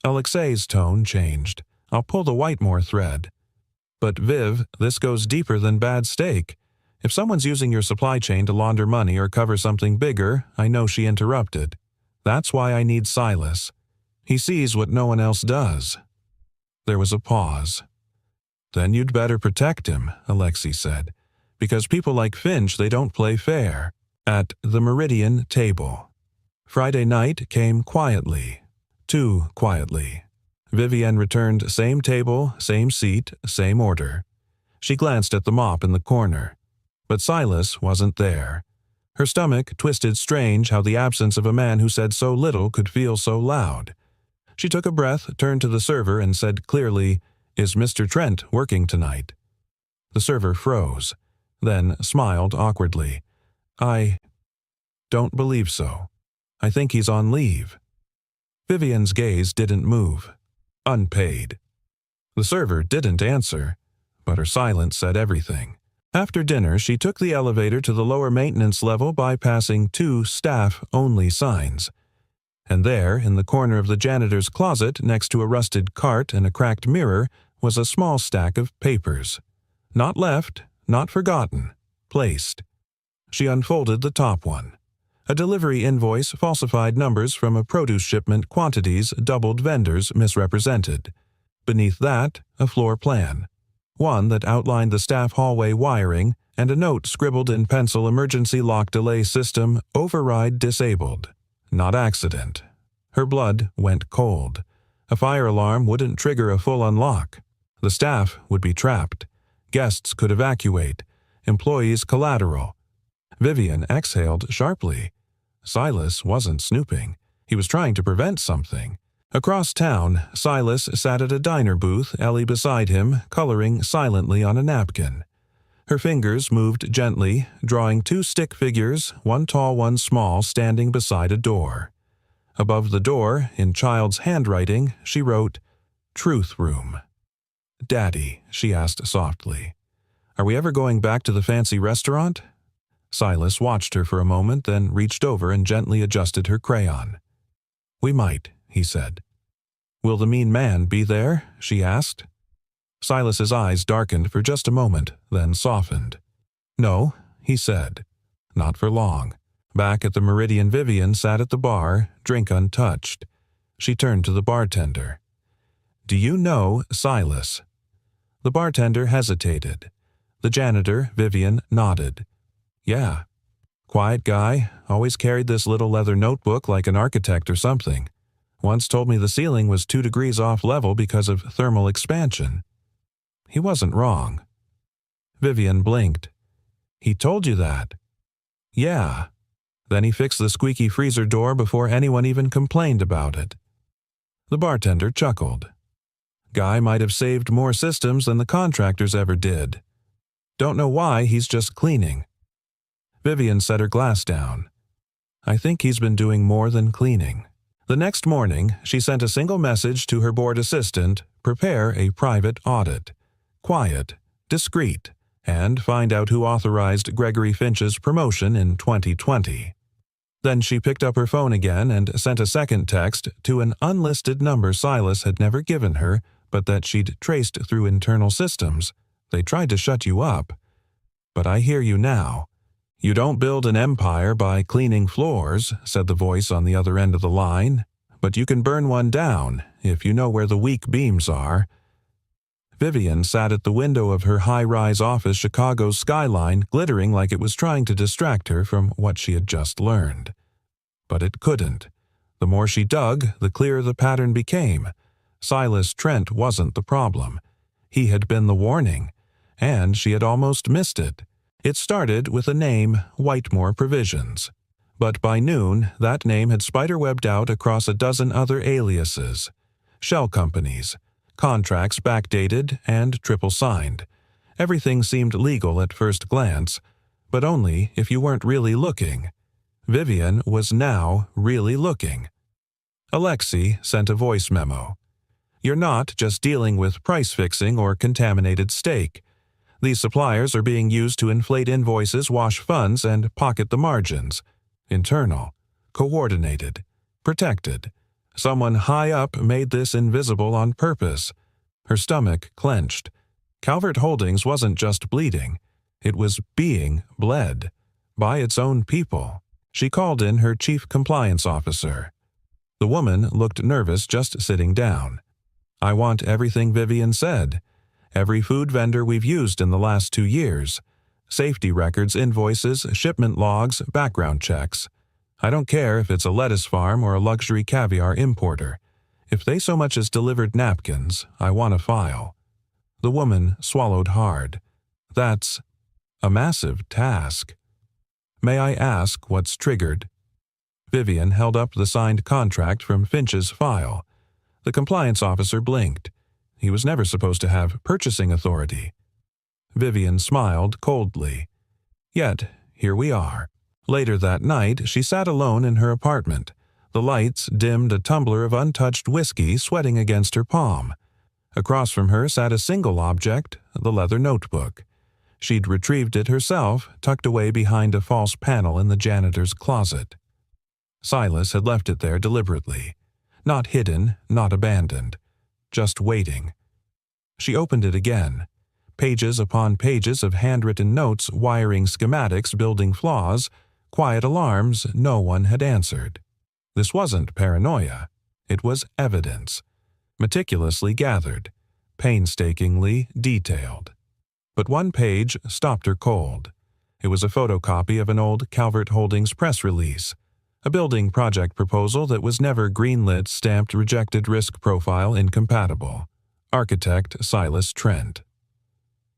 Alexei's tone changed. "I'll pull the Whitemore thread." "But Viv, this goes deeper than bad steak. If someone's using your supply chain to launder money or cover something bigger," I know she interrupted. "That's why I need Silas. He sees what no one else does." There was a pause. "Then you'd better protect him," Alexei said, "because people like Finch, they don't play fair." At the Meridian table. Friday night came quietly. Too quietly. Vivian returned same table, same seat, same order. She glanced at the mop in the corner. But Silas wasn't there. Her stomach twisted strange how the absence of a man who said so little could feel so loud. She took a breath, turned to the server, and said clearly, "Is Mr. Trent working tonight?" The server froze, then smiled awkwardly. "I don't believe so. I think he's on leave." Vivian's gaze didn't move. Unpaid. The server didn't answer, but her silence said everything. After dinner, she took the elevator to the lower maintenance level bypassing 2 staff-only signs. And there, in the corner of the janitor's closet next to a rusted cart and a cracked mirror, was a small stack of papers. Not left, not forgotten, placed. She unfolded the top one. A delivery invoice, falsified numbers from a produce shipment, quantities, doubled, vendors misrepresented. Beneath that, a floor plan. One that outlined the staff hallway wiring, and a note scribbled in pencil: "Emergency lock delay system, override disabled. Not accident." Her blood went cold. A fire alarm wouldn't trigger a full unlock. The staff would be trapped. Guests could evacuate. Employees collateral. Vivian exhaled sharply. Silas wasn't snooping. He was trying to prevent something. Across town, Silas sat at a diner booth, Ellie beside him, coloring silently on a napkin. Her fingers moved gently, drawing 2 stick figures, one tall, one small, standing beside a door. Above the door, in child's handwriting, she wrote, "Truth Room." "Daddy," she asked softly, "are we ever going back to the fancy restaurant?" Silas watched her for a moment, then reached over and gently adjusted her crayon. "We might," he said. "Will the mean man be there?" she asked. Silas's eyes darkened for just a moment, then softened. "No," he said. "Not for long." Back at the Meridian, Vivian sat at the bar, drink untouched. She turned to the bartender. "Do you know Silas?" The bartender hesitated. The janitor, Vivian, nodded. "Yeah. Quiet guy, always carried this little leather notebook like an architect or something. Once told me the ceiling was 2 degrees off level because of thermal expansion." He wasn't wrong. Vivian blinked. "He told you that?" "Yeah. Then he fixed the squeaky freezer door before anyone even complained about it." The bartender chuckled. "Guy might have saved more systems than the contractors ever did. Don't know why, he's just cleaning." Vivian set her glass down. "I think he's been doing more than cleaning." The next morning, she sent a single message to her board assistant: prepare a private audit. Quiet, discreet, and find out who authorized Gregory Finch's promotion in 2020. Then she picked up her phone again and sent a second text to an unlisted number Silas had never given her, but that she'd traced through internal systems. They tried to shut you up. But I hear you now. You don't build an empire by cleaning floors, said the voice on the other end of the line, but you can burn one down if you know where the weak beams are. Vivian sat at the window of her high-rise office, Chicago's skyline glittering like it was trying to distract her from what she had just learned. But it couldn't. The more she dug, the clearer the pattern became. Silas Trent wasn't the problem. He had been the warning, and she had almost missed it. It started with a name, Whitemore Provisions. But by noon, that name had spiderwebbed out across a dozen other aliases. Shell companies. Contracts backdated and triple-signed. Everything seemed legal at first glance, but only if you weren't really looking. Vivian was now really looking. Alexei sent a voice memo. You're not just dealing with price fixing or contaminated steak. These suppliers are being used to inflate invoices, wash funds, and pocket the margins. Internal, coordinated, protected. Someone high up made this invisible on purpose. Her stomach clenched. Calvert Holdings wasn't just bleeding. It was being bled. By its own people. She called in her chief compliance officer. The woman looked nervous just sitting down. I want everything Vivian said. Every food vendor we've used in the last 2 years. Safety records, invoices, shipment logs, background checks. I don't care if it's a lettuce farm or a luxury caviar importer. If they so much as delivered napkins, I want a file. The woman swallowed hard. That's a massive task. May I ask what's triggered? Vivian held up the signed contract from Finch's file. The compliance officer blinked. He was never supposed to have purchasing authority. Vivian smiled coldly. Yet, here we are. Later that night, she sat alone in her apartment. The lights dimmed a tumbler of untouched whiskey sweating against her palm. Across from her sat a single object, the leather notebook. She'd retrieved it herself, tucked away behind a false panel in the janitor's closet. Silas had left it there deliberately. Not hidden, not abandoned. Just waiting. She opened it again. Pages upon pages of handwritten notes, wiring schematics, building flaws, quiet alarms no one had answered. This wasn't paranoia. It was evidence. Meticulously gathered. Painstakingly detailed. But one page stopped her cold. It was a photocopy of an old Calvert Holdings press release. A building project proposal that was never greenlit, stamped rejected, risk profile incompatible. Architect Silas Trent.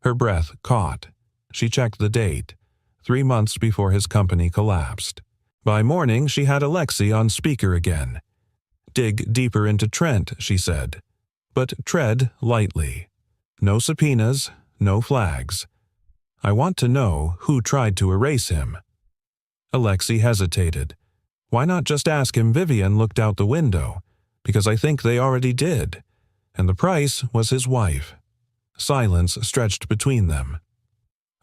Her breath caught. She checked the date. 3 months before his company collapsed. By morning, she had Alexei on speaker again. Dig deeper into Trent, she said. But tread lightly. No subpoenas, no flags. I want to know who tried to erase him. Alexei hesitated. Why not just ask him? Vivian looked out the window. Because I think they already did. And the price was his wife. Silence stretched between them.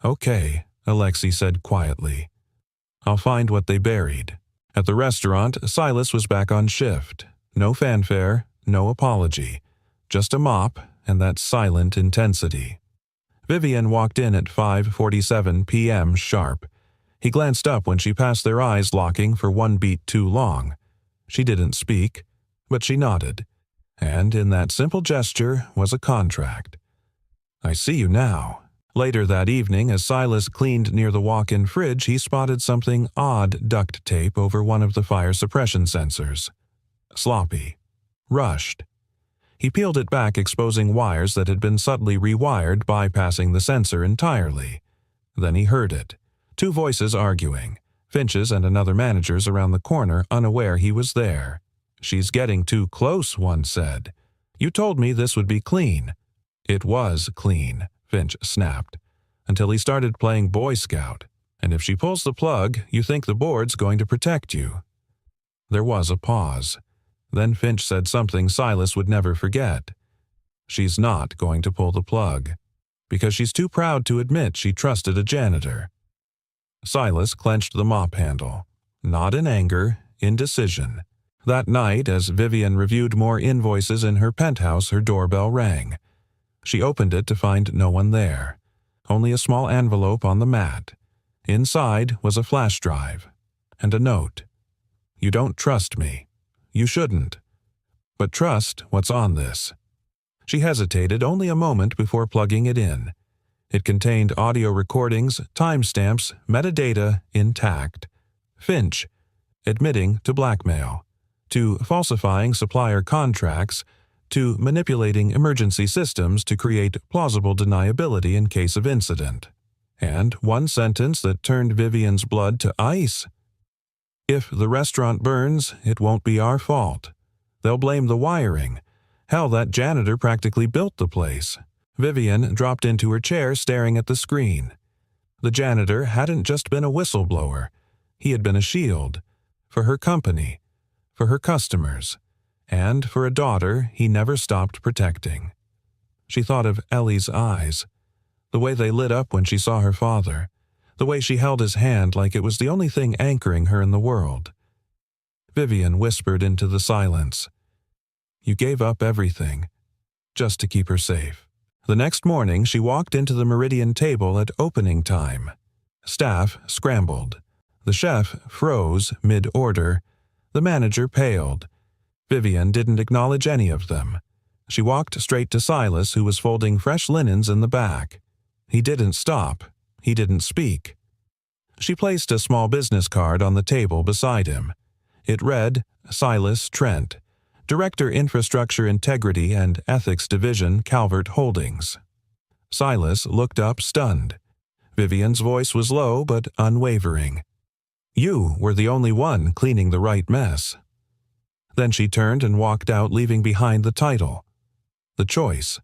Okay, Alexei said quietly. I'll find what they buried. At the restaurant, Silas was back on shift. No fanfare, no apology. Just a mop and that silent intensity. Vivian walked in at 5:47 p.m. sharp. He glanced up when she passed their eyes locking for one beat too long. She didn't speak, but she nodded. And in that simple gesture was a contract. I see you now. Later that evening, as Silas cleaned near the walk-in fridge, he spotted something odd duct tape over one of the fire suppression sensors. Sloppy. Rushed. He peeled it back, exposing wires that had been subtly rewired, bypassing the sensor entirely. Then he heard it. 2 voices arguing. Finch's and another manager's around the corner, unaware he was there. She's getting too close, one said. You told me this would be clean. It was clean, Finch snapped, until he started playing Boy Scout. And if she pulls the plug, you think the board's going to protect you. There was a pause. Then Finch said something Silas would never forget. She's not going to pull the plug, because she's too proud to admit she trusted a janitor. Silas clenched the mop handle, not in anger, in decision. That night, as Vivian reviewed more invoices in her penthouse, her doorbell rang. She opened it to find no one there. Only a small envelope on the mat. Inside was a flash drive and a note. "You don't trust me. You shouldn't. But trust what's on this." She hesitated only a moment before plugging it in. It contained audio recordings, timestamps, metadata intact. Finch, admitting to blackmail, to falsifying supplier contracts, to manipulating emergency systems to create plausible deniability in case of incident. And one sentence that turned Vivian's blood to ice. "If the restaurant burns, it won't be our fault. They'll blame the wiring. Hell, that janitor practically built the place." Vivian dropped into her chair staring at the screen. The janitor hadn't just been a whistleblower. He had been a shield. For her company. For her customers. And for a daughter he never stopped protecting. She thought of Ellie's eyes. The way they lit up when she saw her father. The way she held his hand like it was the only thing anchoring her in the world. Vivian whispered into the silence. "You gave up everything, just to keep her safe." The next morning she walked into the Meridian table at opening time. Staff scrambled. The chef froze mid-order. The manager paled. Vivian didn't acknowledge any of them. She walked straight to Silas, who was folding fresh linens in the back. He didn't stop. He didn't speak. She placed a small business card on the table beside him. It read, "Silas Trent, Director Infrastructure Integrity and Ethics Division, Calvert Holdings." Silas looked up stunned. Vivian's voice was low but unwavering. "You were the only one cleaning the right mess." Then she turned and walked out, leaving behind the title, the choice,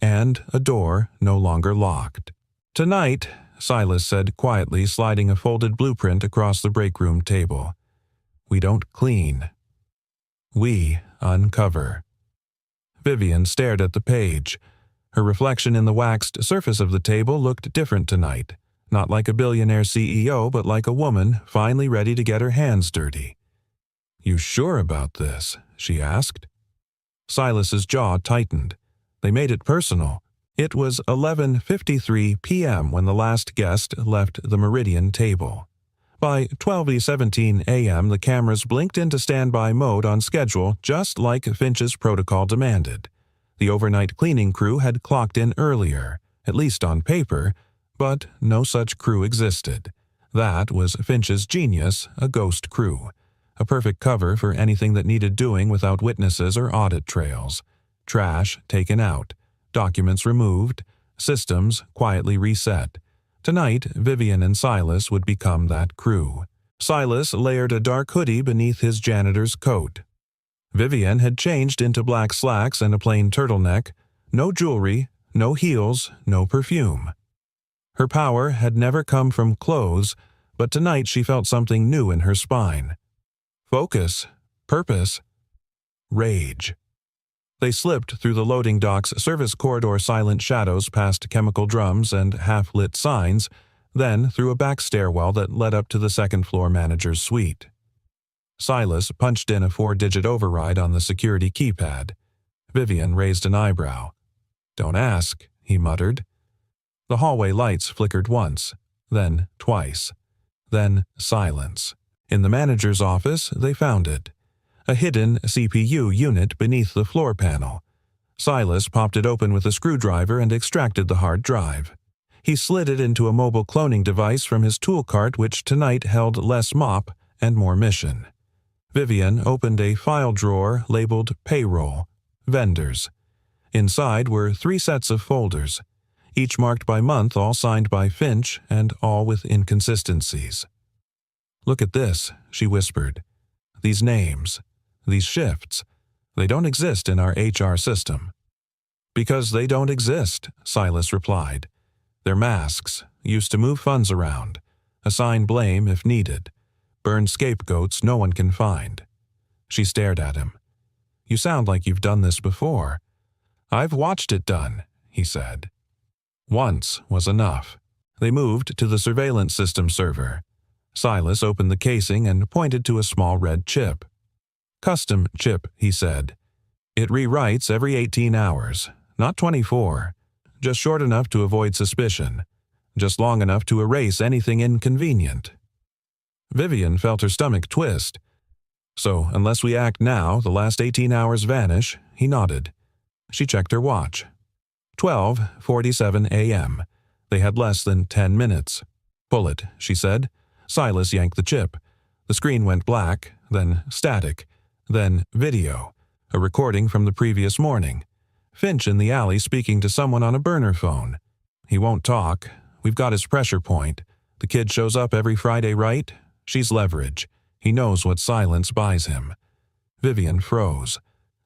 and a door no longer locked. "Tonight," Silas said quietly, sliding a folded blueprint across the breakroom table, "we don't clean. We uncover." Vivian stared at the page. Her reflection in the waxed surface of the table looked different tonight. Not like a billionaire CEO, but like a woman finally ready to get her hands dirty. "You sure about this?" she asked. Silas's jaw tightened. They made it personal. It was 11:53 p.m. when the last guest left the Meridian table. By 12:17 a.m. the cameras blinked into standby mode on schedule, just like Finch's protocol demanded. The overnight cleaning crew had clocked in earlier, at least on paper, but no such crew existed. That was Finch's genius, a ghost crew. A perfect cover for anything that needed doing without witnesses or audit trails. Trash taken out, documents removed, systems quietly reset. Tonight, Vivian and Silas would become that crew. Silas layered a dark hoodie beneath his janitor's coat. Vivian had changed into black slacks and a plain turtleneck. No jewelry, no heels, no perfume. Her power had never come from clothes, but tonight she felt something new in her spine. Focus, purpose, rage. They slipped through the loading dock's service corridor, silent shadows past chemical drums and half-lit signs, then through a back stairwell that led up to the second-floor manager's suite. Silas punched in a 4-digit override on the security keypad. Vivian raised an eyebrow. "Don't ask," he muttered. The hallway lights flickered once, then twice. Then silence. In the manager's office, they found it. A hidden CPU unit beneath the floor panel. Silas popped it open with a screwdriver and extracted the hard drive. He slid it into a mobile cloning device from his tool cart, which tonight held less mop and more mission. Vivian opened a file drawer labeled Payroll, Vendors. Inside were 3 sets of folders, each marked by month, all signed by Finch, and all with inconsistencies. "Look at this," she whispered. "These names, these shifts, they don't exist in our HR system." "Because they don't exist," Silas replied. "They're masks, used to move funds around, assign blame if needed, burn scapegoats no one can find." She stared at him. "You sound like you've done this before." "I've watched it done," he said. Once was enough. They moved to the surveillance system server. Silas opened the casing and pointed to a small red chip. Custom chip, he said. It rewrites every 18 hours, not 24. Just short enough to avoid suspicion. Just long enough to erase anything inconvenient. Vivian felt her stomach twist. So, unless we act now, the last 18 hours vanish, he nodded. She checked her watch. 12:47 a.m. They had less than 10 minutes. Pull it, she said. Silas yanked the chip. The screen went black, then static, then video, a recording from the previous morning. Finch in the alley speaking to someone on a burner phone. He won't talk. We've got his pressure point. The kid shows up every Friday, right? She's leverage. He knows what silence buys him. Vivian froze.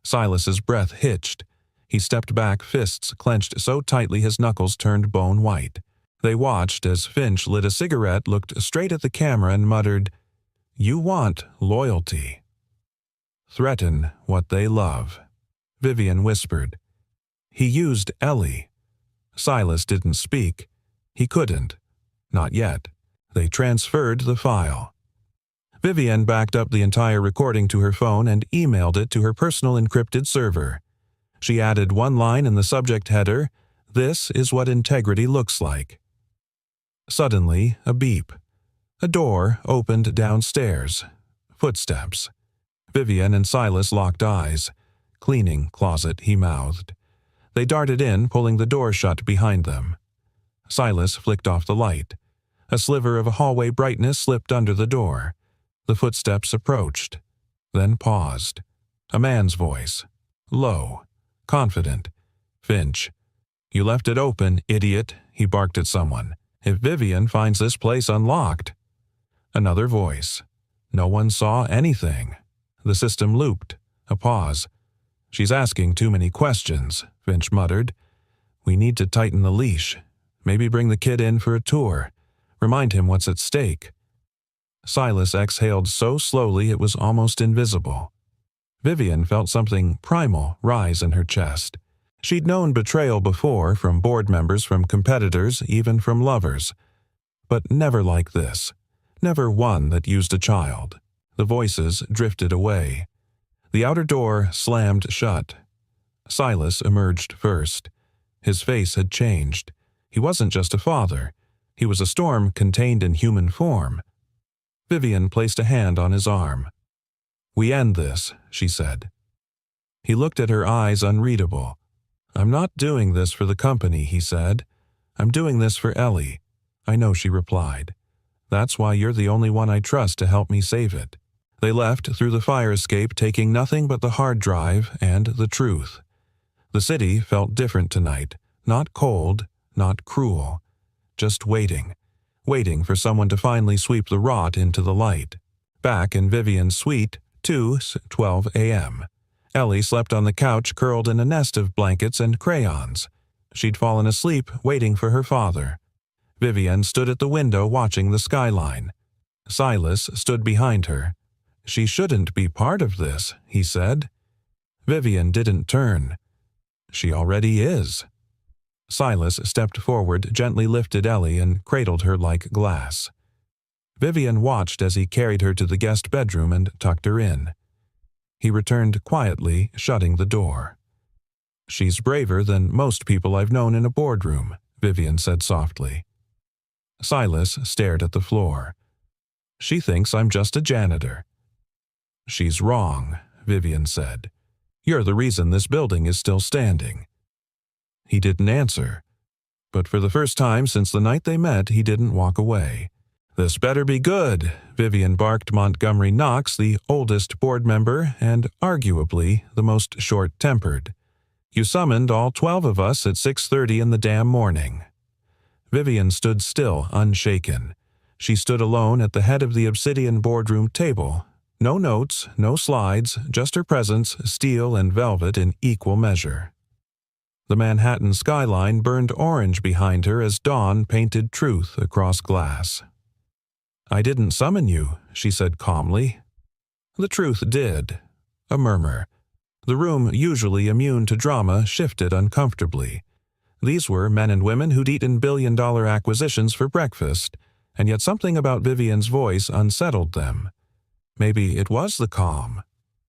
Silas's breath hitched. He stepped back, fists clenched so tightly his knuckles turned bone white. They watched as Finch lit a cigarette, looked straight at the camera, and muttered, "You want loyalty. Threaten what they love." Vivian whispered. He used Ellie. Silas didn't speak. He couldn't. Not yet. They transferred the file. Vivian backed up the entire recording to her phone and emailed it to her personal encrypted server. She added one line in the subject header, "This is what integrity looks like." Suddenly, a beep. A door opened downstairs. Footsteps. Vivian and Silas locked eyes. "Cleaning closet," he mouthed. They darted in, pulling the door shut behind them. Silas flicked off the light. A sliver of hallway brightness slipped under the door. The footsteps approached, then paused. A man's voice. Low. Confident. "Finch. You left it open, idiot," he barked at someone. "If Vivian finds this place unlocked." Another voice. "No one saw anything." The system looped. A pause. "She's asking too many questions," Finch muttered. "We need to tighten the leash. Maybe bring the kid in for a tour. Remind him what's at stake." Silas exhaled so slowly it was almost invisible. Vivian felt something primal rise in her chest. She'd known betrayal before, from board members, from competitors, even from lovers. But never like this. Never one that used a child. The voices drifted away. The outer door slammed shut. Silas emerged first. His face had changed. He wasn't just a father. He was a storm contained in human form. Vivian placed a hand on his arm. "We end this," she said. He looked at her eyes unreadable. "I'm not doing this for the company," he said. "I'm doing this for Ellie." "I know," she replied. "That's why you're the only one I trust to help me save it." They left through the fire escape, taking nothing but the hard drive and the truth. The city felt different tonight. Not cold, not cruel. Just waiting. Waiting for someone to finally sweep the rot into the light. Back in Vivian's suite, 2:12 a.m. Ellie slept on the couch, curled in a nest of blankets and crayons. She'd fallen asleep, waiting for her father. Vivian stood at the window watching the skyline. Silas stood behind her. "She shouldn't be part of this," he said. Vivian didn't turn. "She already is." Silas stepped forward, gently lifted Ellie, and cradled her like glass. Vivian watched as he carried her to the guest bedroom and tucked her in. He returned quietly, shutting the door. "She's braver than most people I've known in a boardroom," Vivian said softly. Silas stared at the floor. "She thinks I'm just a janitor." "She's wrong," Vivian said. "You're the reason this building is still standing." He didn't answer. But for the first time since the night they met, he didn't walk away. "This better be good," Vivian barked. Montgomery Knox, the oldest board member and arguably the most short-tempered. "You summoned all 12 of us at 6:30 in the damn morning." Vivian stood still, unshaken. She stood alone at the head of the obsidian boardroom table. No notes, no slides, just her presence, steel and velvet in equal measure. The Manhattan skyline burned orange behind her as dawn painted truth across glass. "I didn't summon you," she said calmly. The truth did. A murmur. The room, usually immune to drama, shifted uncomfortably. These were men and women who'd eaten billion-dollar acquisitions for breakfast, and yet something about Vivian's voice unsettled them. Maybe it was the calm.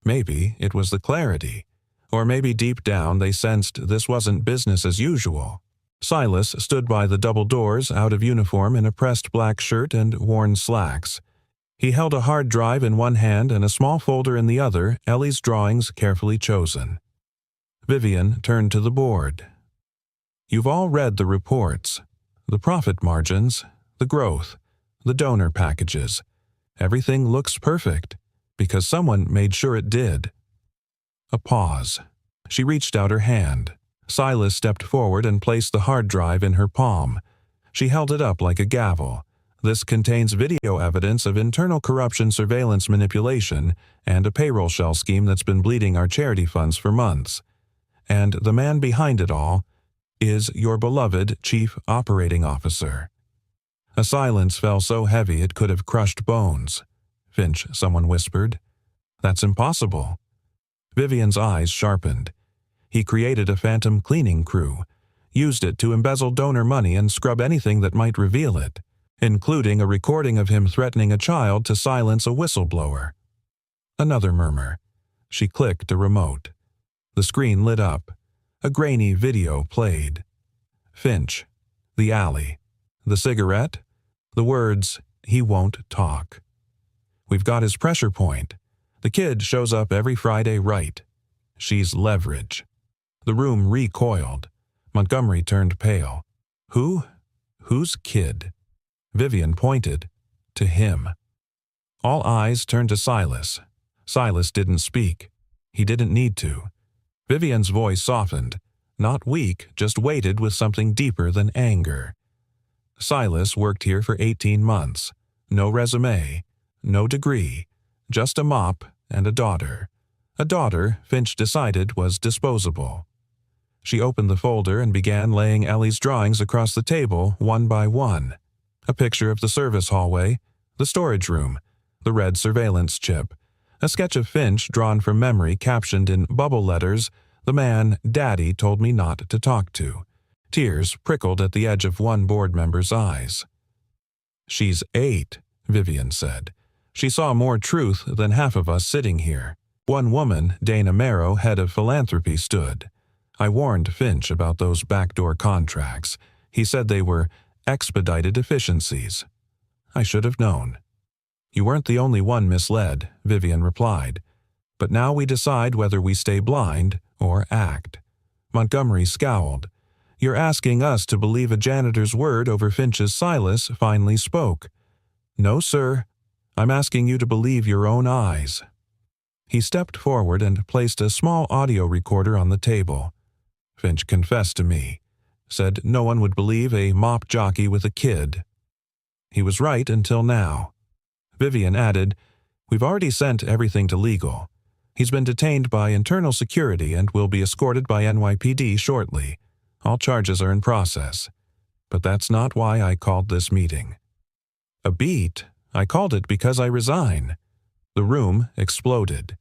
Maybe it was the clarity. Or maybe deep down they sensed this wasn't business as usual. Silas stood by the double doors, out of uniform in a pressed black shirt and worn slacks. He held a hard drive in one hand and a small folder in the other, Ellie's drawings carefully chosen. Vivian turned to the board. You've all read the reports. The profit margins, the growth, the donor packages. Everything looks perfect, because someone made sure it did. A pause. She reached out her hand. Silas stepped forward and placed the hard drive in her palm. She held it up like a gavel. This contains video evidence of internal corruption, surveillance manipulation, and a payroll shell scheme that's been bleeding our charity funds for months. And the man behind it all is your beloved Chief Operating Officer. A silence fell so heavy it could have crushed bones. Finch, someone whispered. That's impossible. Vivian's eyes sharpened. He created a phantom cleaning crew, used it to embezzle donor money and scrub anything that might reveal it, including a recording of him threatening a child to silence a whistleblower. Another murmur. She clicked a remote. The screen lit up. A grainy video played. Finch. The alley. The cigarette. The words, he won't talk. We've got his pressure point. The kid shows up every Friday right. She's leverage. The room recoiled. Montgomery turned pale. Who? Whose kid? Vivian pointed. To him. All eyes turned to Silas. Silas didn't speak. He didn't need to. Vivian's voice softened. Not weak, just weighted with something deeper than anger. Silas worked here for 18 months. No resume. No degree. Just a mop and a daughter. A daughter, Finch decided, was disposable. She opened the folder and began laying Ellie's drawings across the table one by one. A picture of the service hallway, the storage room, the red surveillance chip, a sketch of Finch drawn from memory captioned in bubble letters, the man Daddy told me not to talk to. Tears prickled at the edge of one board member's eyes. She's 8, Vivian said. She saw more truth than half of us sitting here. One woman, Dana Merrow, head of philanthropy, stood. I warned Finch about those backdoor contracts. He said they were expedited efficiencies. I should have known. You weren't the only one misled, Vivian replied. But now we decide whether we stay blind or act. Montgomery scowled. You're asking us to believe a janitor's word over Finch's. Silas finally spoke. No, sir. I'm asking you to believe your own eyes. He stepped forward and placed a small audio recorder on the table. Finch confessed to me. Said no one would believe a mop jockey with a kid. He was right until now. Vivian added, We've already sent everything to legal. He's been detained by internal security and will be escorted by NYPD shortly. All charges are in process. But that's not why I called this meeting. A beat? I called it because I resign. The room exploded.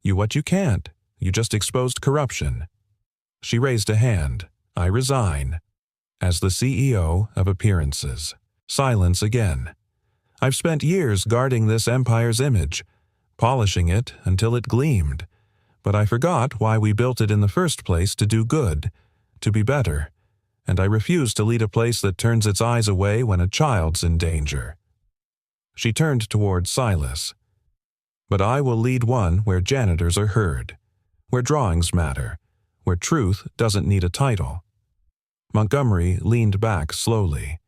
You can't. You just exposed corruption. She raised a hand. I resign. As the CEO of Appearances. Silence again. I've spent years guarding this empire's image, polishing it until it gleamed. But I forgot why we built it in the first place, to do good, to be better. And I refuse to lead a place that turns its eyes away when a child's in danger. She turned toward Silas. But I will lead one where janitors are heard, where drawings matter, where truth doesn't need a title. Montgomery leaned back slowly.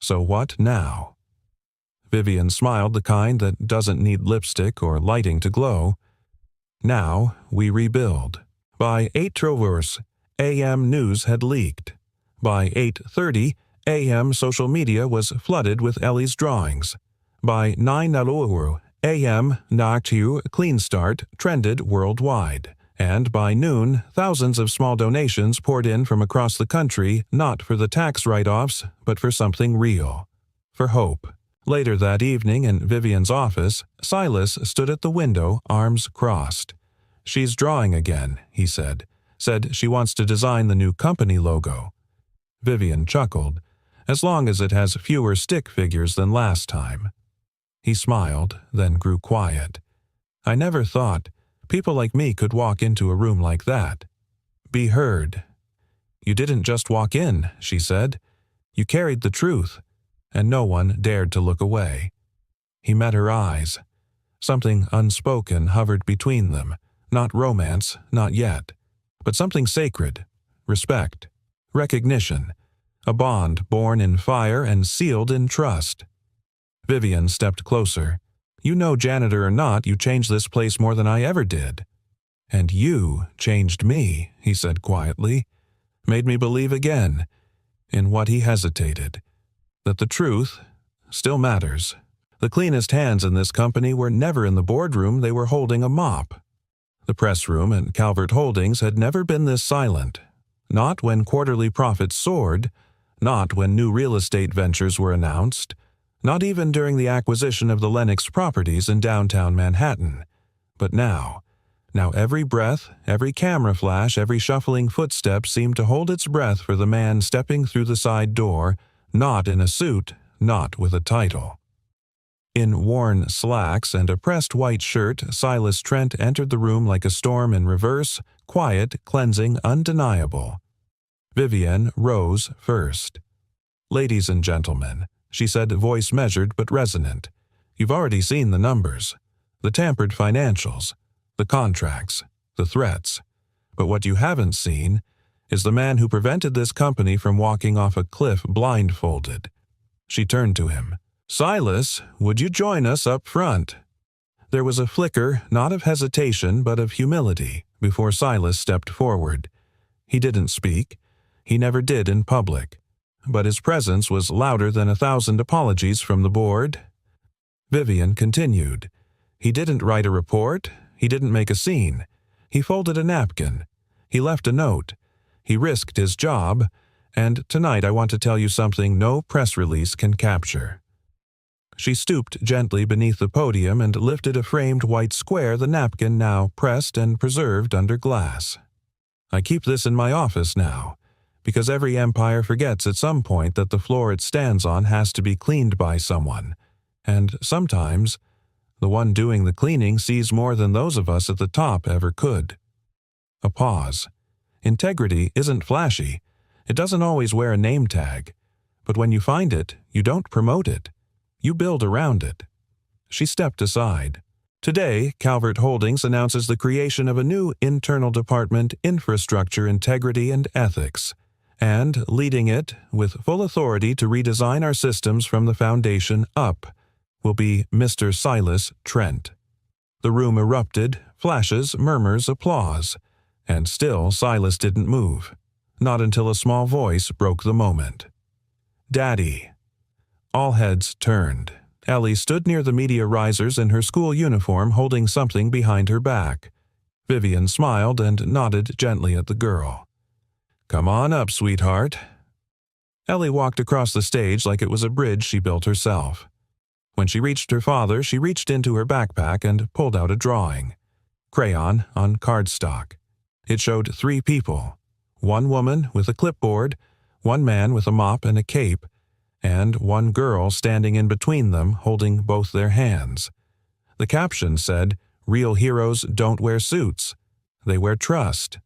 So what now? Vivian smiled, the kind that doesn't need lipstick or lighting to glow. Now we rebuild. By 8:00 a.m. news had leaked. By 8:30 a.m. social media was flooded with Ellie's drawings. By 9:00 a.m. Nachtu Clean Start trended worldwide. And by noon, thousands of small donations poured in from across the country, not for the tax write-offs, but for something real. For hope. Later that evening in Vivian's office, Silas stood at the window, arms crossed. She's drawing again, he said. Said she wants to design the new company logo. Vivian chuckled. As long as it has fewer stick figures than last time. He smiled, then grew quiet. I never thought. People like me could walk into a room like that. Be heard. You didn't just walk in, she said. You carried the truth, and no one dared to look away. He met her eyes. Something unspoken hovered between them, not romance, not yet, but something sacred, respect, recognition, a bond born in fire and sealed in trust. Vivian stepped closer. You know, janitor or not, you changed this place more than I ever did. And you changed me, he said quietly, made me believe again, in what he hesitated, that the truth still matters. The cleanest hands in this company were never in the boardroom, they were holding a mop. The press room at Calvert Holdings had never been this silent, not when quarterly profits soared, not when new real estate ventures were announced, not even during the acquisition of the Lenox properties in downtown Manhattan. But now every breath, every camera flash, every shuffling footstep seemed to hold its breath for the man stepping through the side door, not in a suit, not with a title. In worn slacks and a pressed white shirt, Silas Trent entered the room like a storm in reverse, quiet, cleansing, undeniable. Vivian rose first. "Ladies and gentlemen," she said, voice measured but resonant, "you've already seen the numbers, the tampered financials, the contracts, the threats. But what you haven't seen is the man who prevented this company from walking off a cliff blindfolded." She turned to him. "Silas, would you join us up front?" There was a flicker, not of hesitation, but of humility, before Silas stepped forward. He didn't speak. He never did in public. But his presence was louder than 1,000 apologies from the board. Vivian continued. He didn't write a report. He didn't make a scene. He folded a napkin. He left a note. He risked his job. And tonight I want to tell you something no press release can capture. She stooped gently beneath the podium and lifted a framed white square, the napkin now pressed and preserved under glass. "I keep this in my office now, because every empire forgets at some point that the floor it stands on has to be cleaned by someone, and sometimes the one doing the cleaning sees more than those of us at the top ever could." A pause. Integrity isn't flashy. It doesn't always wear a name tag. But when you find it, you don't promote it. You build around it. She stepped aside. Today, Calvert Holdings announces the creation of a new internal department, Infrastructure, Integrity, and Ethics, and leading it, with full authority to redesign our systems from the foundation up, will be Mr. Silas Trent. The room erupted, flashes, murmurs, applause, and still Silas didn't move, not until a small voice broke the moment. "Daddy." All heads turned. Ellie stood near the media risers in her school uniform, holding something behind her back. Vivian smiled and nodded gently at the girl. "Come on up, sweetheart." Ellie walked across the stage like it was a bridge she built herself. When she reached her father, she reached into her backpack and pulled out a drawing. Crayon on cardstock. It showed 3 people. One woman with a clipboard, one man with a mop and a cape, and one girl standing in between them holding both their hands. The caption said, "Real heroes don't wear suits. They wear trust."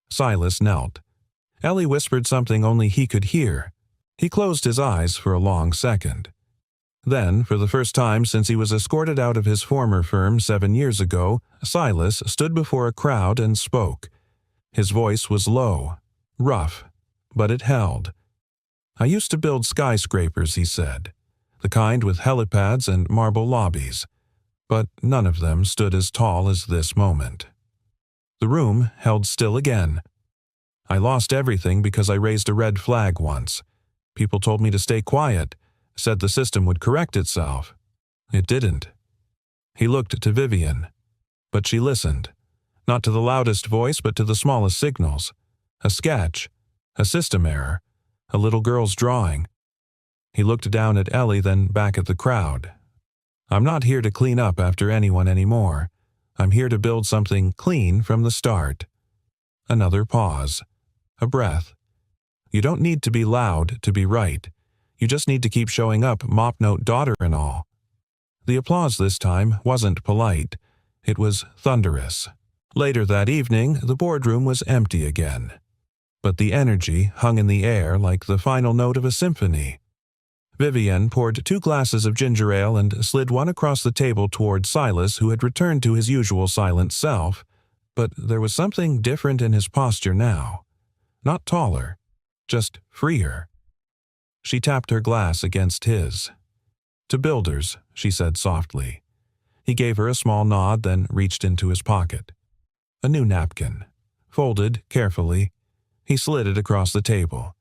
Silas knelt. Ellie whispered something only he could hear. He closed his eyes for a long second. Then, for the first time since he was escorted out of his former firm 7 years ago, Silas stood before a crowd and spoke. His voice was low, rough, but it held. "I used to build skyscrapers," he said, "the kind with helipads and marble lobbies, but none of them stood as tall as this moment." The room held still again. "I lost everything because I raised a red flag once. People told me to stay quiet, said the system would correct itself. It didn't." He looked to Vivian, but she listened, not to the loudest voice but to the smallest signals. A sketch, a system error, a little girl's drawing. He looked down at Ellie, then back at the crowd. "I'm not here to clean up after anyone anymore. I'm here to build something clean from the start." Another pause. A breath. You don't need to be loud to be right. You just need to keep showing up, mop note daughter and all. The applause this time wasn't polite. It was thunderous. Later that evening, the boardroom was empty again. But the energy hung in the air like the final note of a symphony. Vivian poured 2 glasses of ginger ale and slid one across the table toward Silas, who had returned to his usual silent self, but there was something different in his posture now. Not taller, just freer. She tapped her glass against his. "To Builders," she said softly. He gave her a small nod, then reached into his pocket. A new napkin. Folded carefully, he slid it across the table.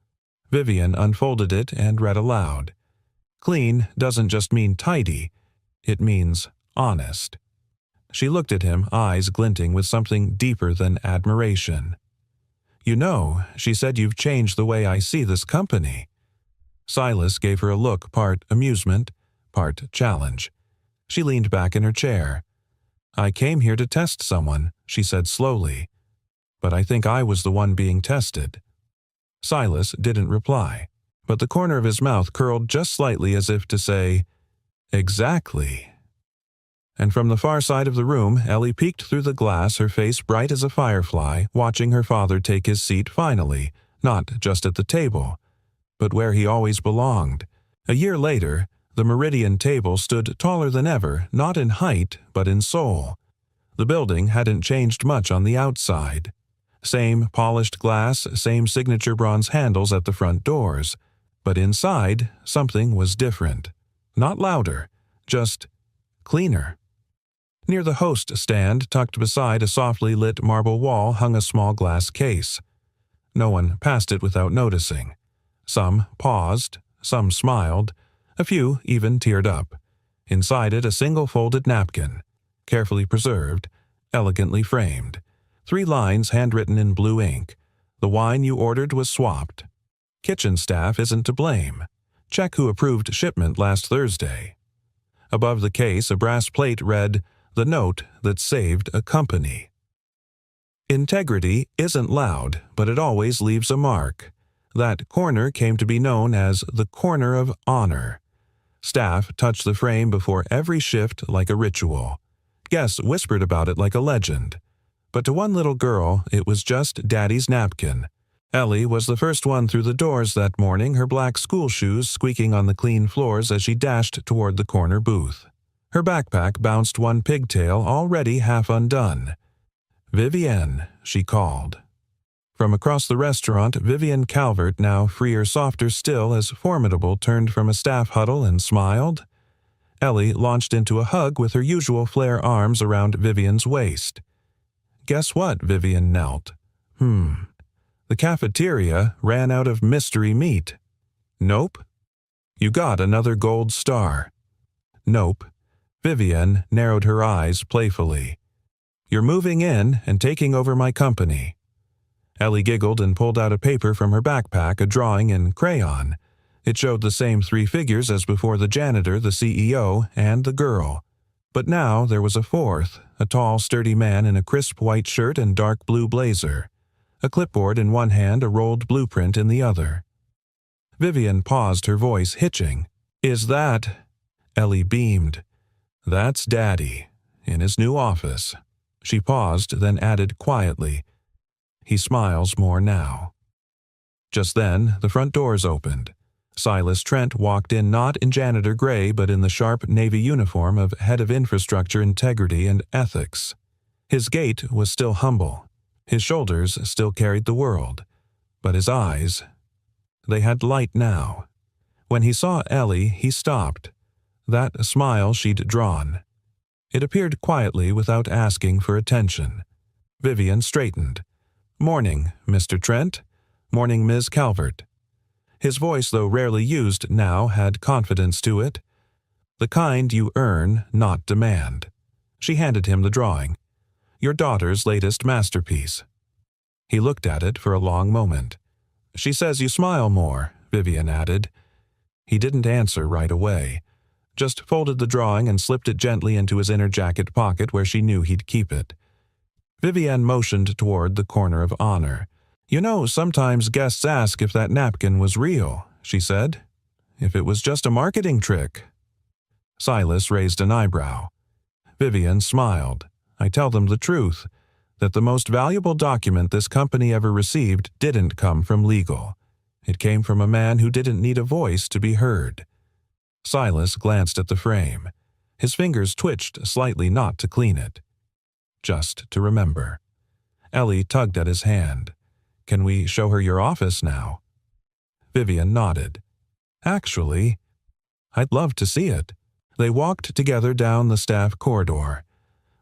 Vivian unfolded it and read aloud. Clean doesn't just mean tidy, it means honest. She looked at him, eyes glinting with something deeper than admiration. "You know," she said, "you've changed the way I see this company." Silas gave her a look, part amusement, part challenge. She leaned back in her chair. "I came here to test someone," she said slowly. "But I think I was the one being tested." Silas didn't reply, but the corner of his mouth curled just slightly as if to say, "Exactly." And from the far side of the room, Ellie peeked through the glass, her face bright as a firefly, watching her father take his seat finally, not just at the table, but where he always belonged. A year later, the Meridian table stood taller than ever, not in height, but in soul. The building hadn't changed much on the outside. Same polished glass, same signature bronze handles at the front doors. But inside, something was different. Not louder, just cleaner. Near the host stand, tucked beside a softly lit marble wall, hung a small glass case. No one passed it without noticing. Some paused, some smiled, a few even teared up. Inside it, a single folded napkin, carefully preserved, elegantly framed. 3 lines handwritten in blue ink. The wine you ordered was swapped. Kitchen staff isn't to blame. Check who approved shipment last Thursday. Above the case, a brass plate read, "The note that saved a company." Integrity isn't loud, but it always leaves a mark. That corner came to be known as the Corner of Honor. Staff touched the frame before every shift like a ritual. Guests whispered about it like a legend. But to one little girl, it was just Daddy's napkin. Ellie was the first one through the doors that morning, her black school shoes squeaking on the clean floors as she dashed toward the corner booth. Her backpack bounced one pigtail already half undone. "Vivienne," she called. From across the restaurant, Vivian Calvert, now freer, softer still, as formidable, turned from a staff huddle and smiled. Ellie launched into a hug with her usual flare arms around Vivian's waist. Guess what? Vivian knelt. The cafeteria ran out of mystery meat. Nope. You got another gold star. Nope. Vivian narrowed her eyes playfully. You're moving in and taking over my company. Ellie giggled and pulled out a paper from her backpack, a drawing in crayon. It showed the same 3 figures as before: the janitor, the CEO, and the girl. But now there was a 4th, a tall, sturdy man in a crisp white shirt and dark blue blazer. A clipboard in one hand, a rolled blueprint in the other. Vivian paused, her voice hitching. "Is that—" Ellie beamed. "That's Daddy, in his new office." She paused, then added quietly, "He smiles more now." Just then, the front doors opened. Silas Trent walked in, not in janitor gray, but in the sharp Navy uniform of head of infrastructure, integrity, and ethics. His gait was still humble. His shoulders still carried the world. But his eyes, they had light now. When he saw Ellie, he stopped. That smile she'd drawn. It appeared quietly without asking for attention. Vivian straightened. "Morning, Mr. Trent. Morning, Ms. Calvert." His voice, though rarely used now, had confidence to it. "The kind you earn, not demand." She handed him the drawing. "Your daughter's latest masterpiece." He looked at it for a long moment. "She says you smile more," Vivian added. He didn't answer right away. Just folded the drawing and slipped it gently into his inner jacket pocket where she knew he'd keep it. Vivian motioned toward the Corner of Honor. "You know, sometimes guests ask if that napkin was real," she said. "If it was just a marketing trick." Silas raised an eyebrow. Vivian smiled. "I tell them the truth. that the most valuable document this company ever received didn't come from legal. It came from a man who didn't need a voice to be heard. Silas glanced at the frame. His fingers twitched slightly, not to clean it. Just to remember. Ellie tugged at his hand. "Can we show her your office now?" Vivian nodded. "Actually, I'd love to see it." They walked together down the staff corridor.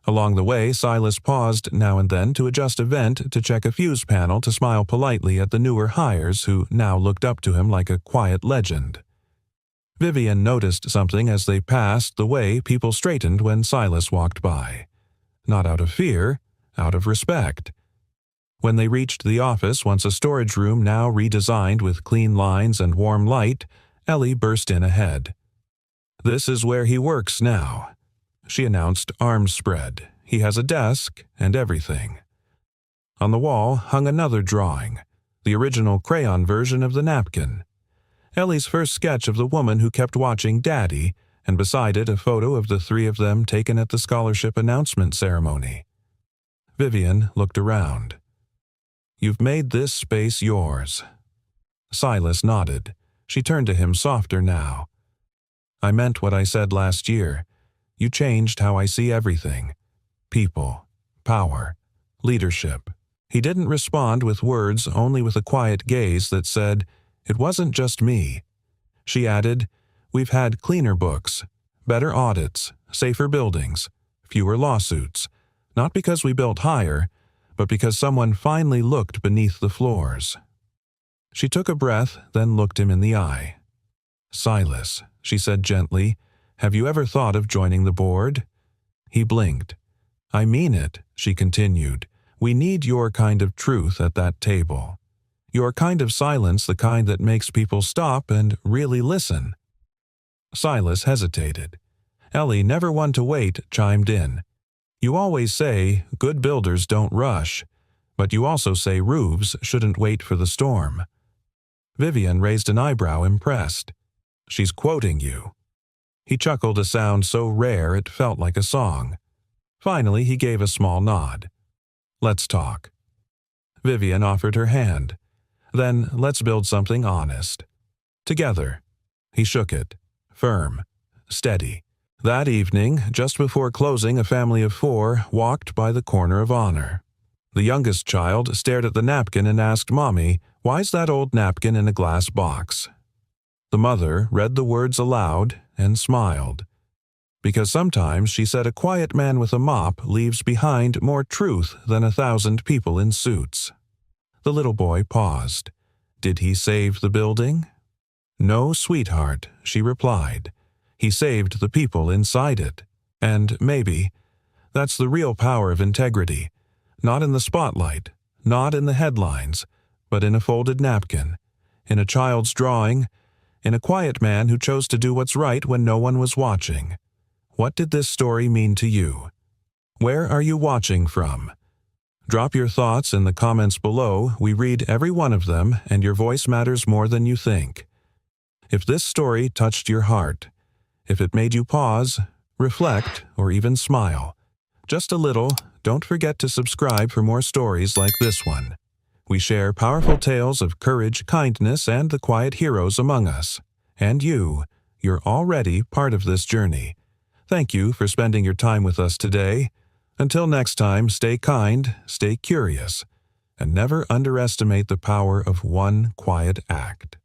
Along the way, Silas paused now and then to adjust a vent to check a fuse panel, to smile politely at the newer hires who now looked up to him like a quiet legend. Vivian noticed something as they passed the way people straightened when Silas walked by. Not out of fear, out of respect. When they reached the office, once a storage room now redesigned with clean lines and warm light, Ellie burst in ahead. "This is where he works now," she announced, arms spread. "He has a desk and everything." On the wall hung another drawing, the original crayon version of the napkin. Ellie's first sketch of the woman who kept watching Daddy, and beside it a photo of the three of them taken at the scholarship announcement ceremony. Vivian looked around. "You've made this space yours." Silas nodded. She turned to him softer now. "I meant what I said last year. You changed how I see everything. People, power, leadership." He didn't respond with words, only with a quiet gaze that said, "It wasn't just me." She added, "We've had cleaner books, better audits, safer buildings, fewer lawsuits, not because we built higher, but because someone finally looked beneath the floors." She took a breath, then looked him in the eye. "Silas," she said gently, "have you ever thought of joining the board?" He blinked. "I mean it," she continued. "We need your kind of truth at that table. Your kind of silence, the kind that makes people stop and really listen." Silas hesitated. Ellie, never one to wait, chimed in. "You always say, good builders don't rush, but you also say roofs shouldn't wait for the storm." Vivian raised an eyebrow, impressed. "She's quoting you." He chuckled, a sound so rare it felt like a song. Finally, he gave a small nod. "Let's talk." Vivian offered her hand. "Then let's build something honest. Together." He shook it. Firm. Steady. That evening, just before closing, a family of 4 walked by the corner of honor. The youngest child stared at the napkin and asked Mommy, "Why's that old napkin in a glass box?" The mother read the words aloud and smiled. "Because sometimes," she said, "a quiet man with a mop leaves behind more truth than 1,000 people in suits." The little boy paused. "Did he save the building?" "No, sweetheart," she replied. "He saved the people inside it. And maybe that's the real power of integrity. Not in the spotlight, not in the headlines, but in a folded napkin, in a child's drawing, in a quiet man who chose to do what's right when no one was watching. What did this story mean to you? Where are you watching from? Drop your thoughts in the comments below. We read every one of them, and your voice matters more than you think. If this story touched your heart, if it made you pause, reflect, or even smile, just a little, don't forget to subscribe for more stories like this one. We share powerful tales of courage, kindness, and the quiet heroes among us. And you're already part of this journey. Thank you for spending your time with us today. Until next time, stay kind, stay curious, and never underestimate the power of one quiet act.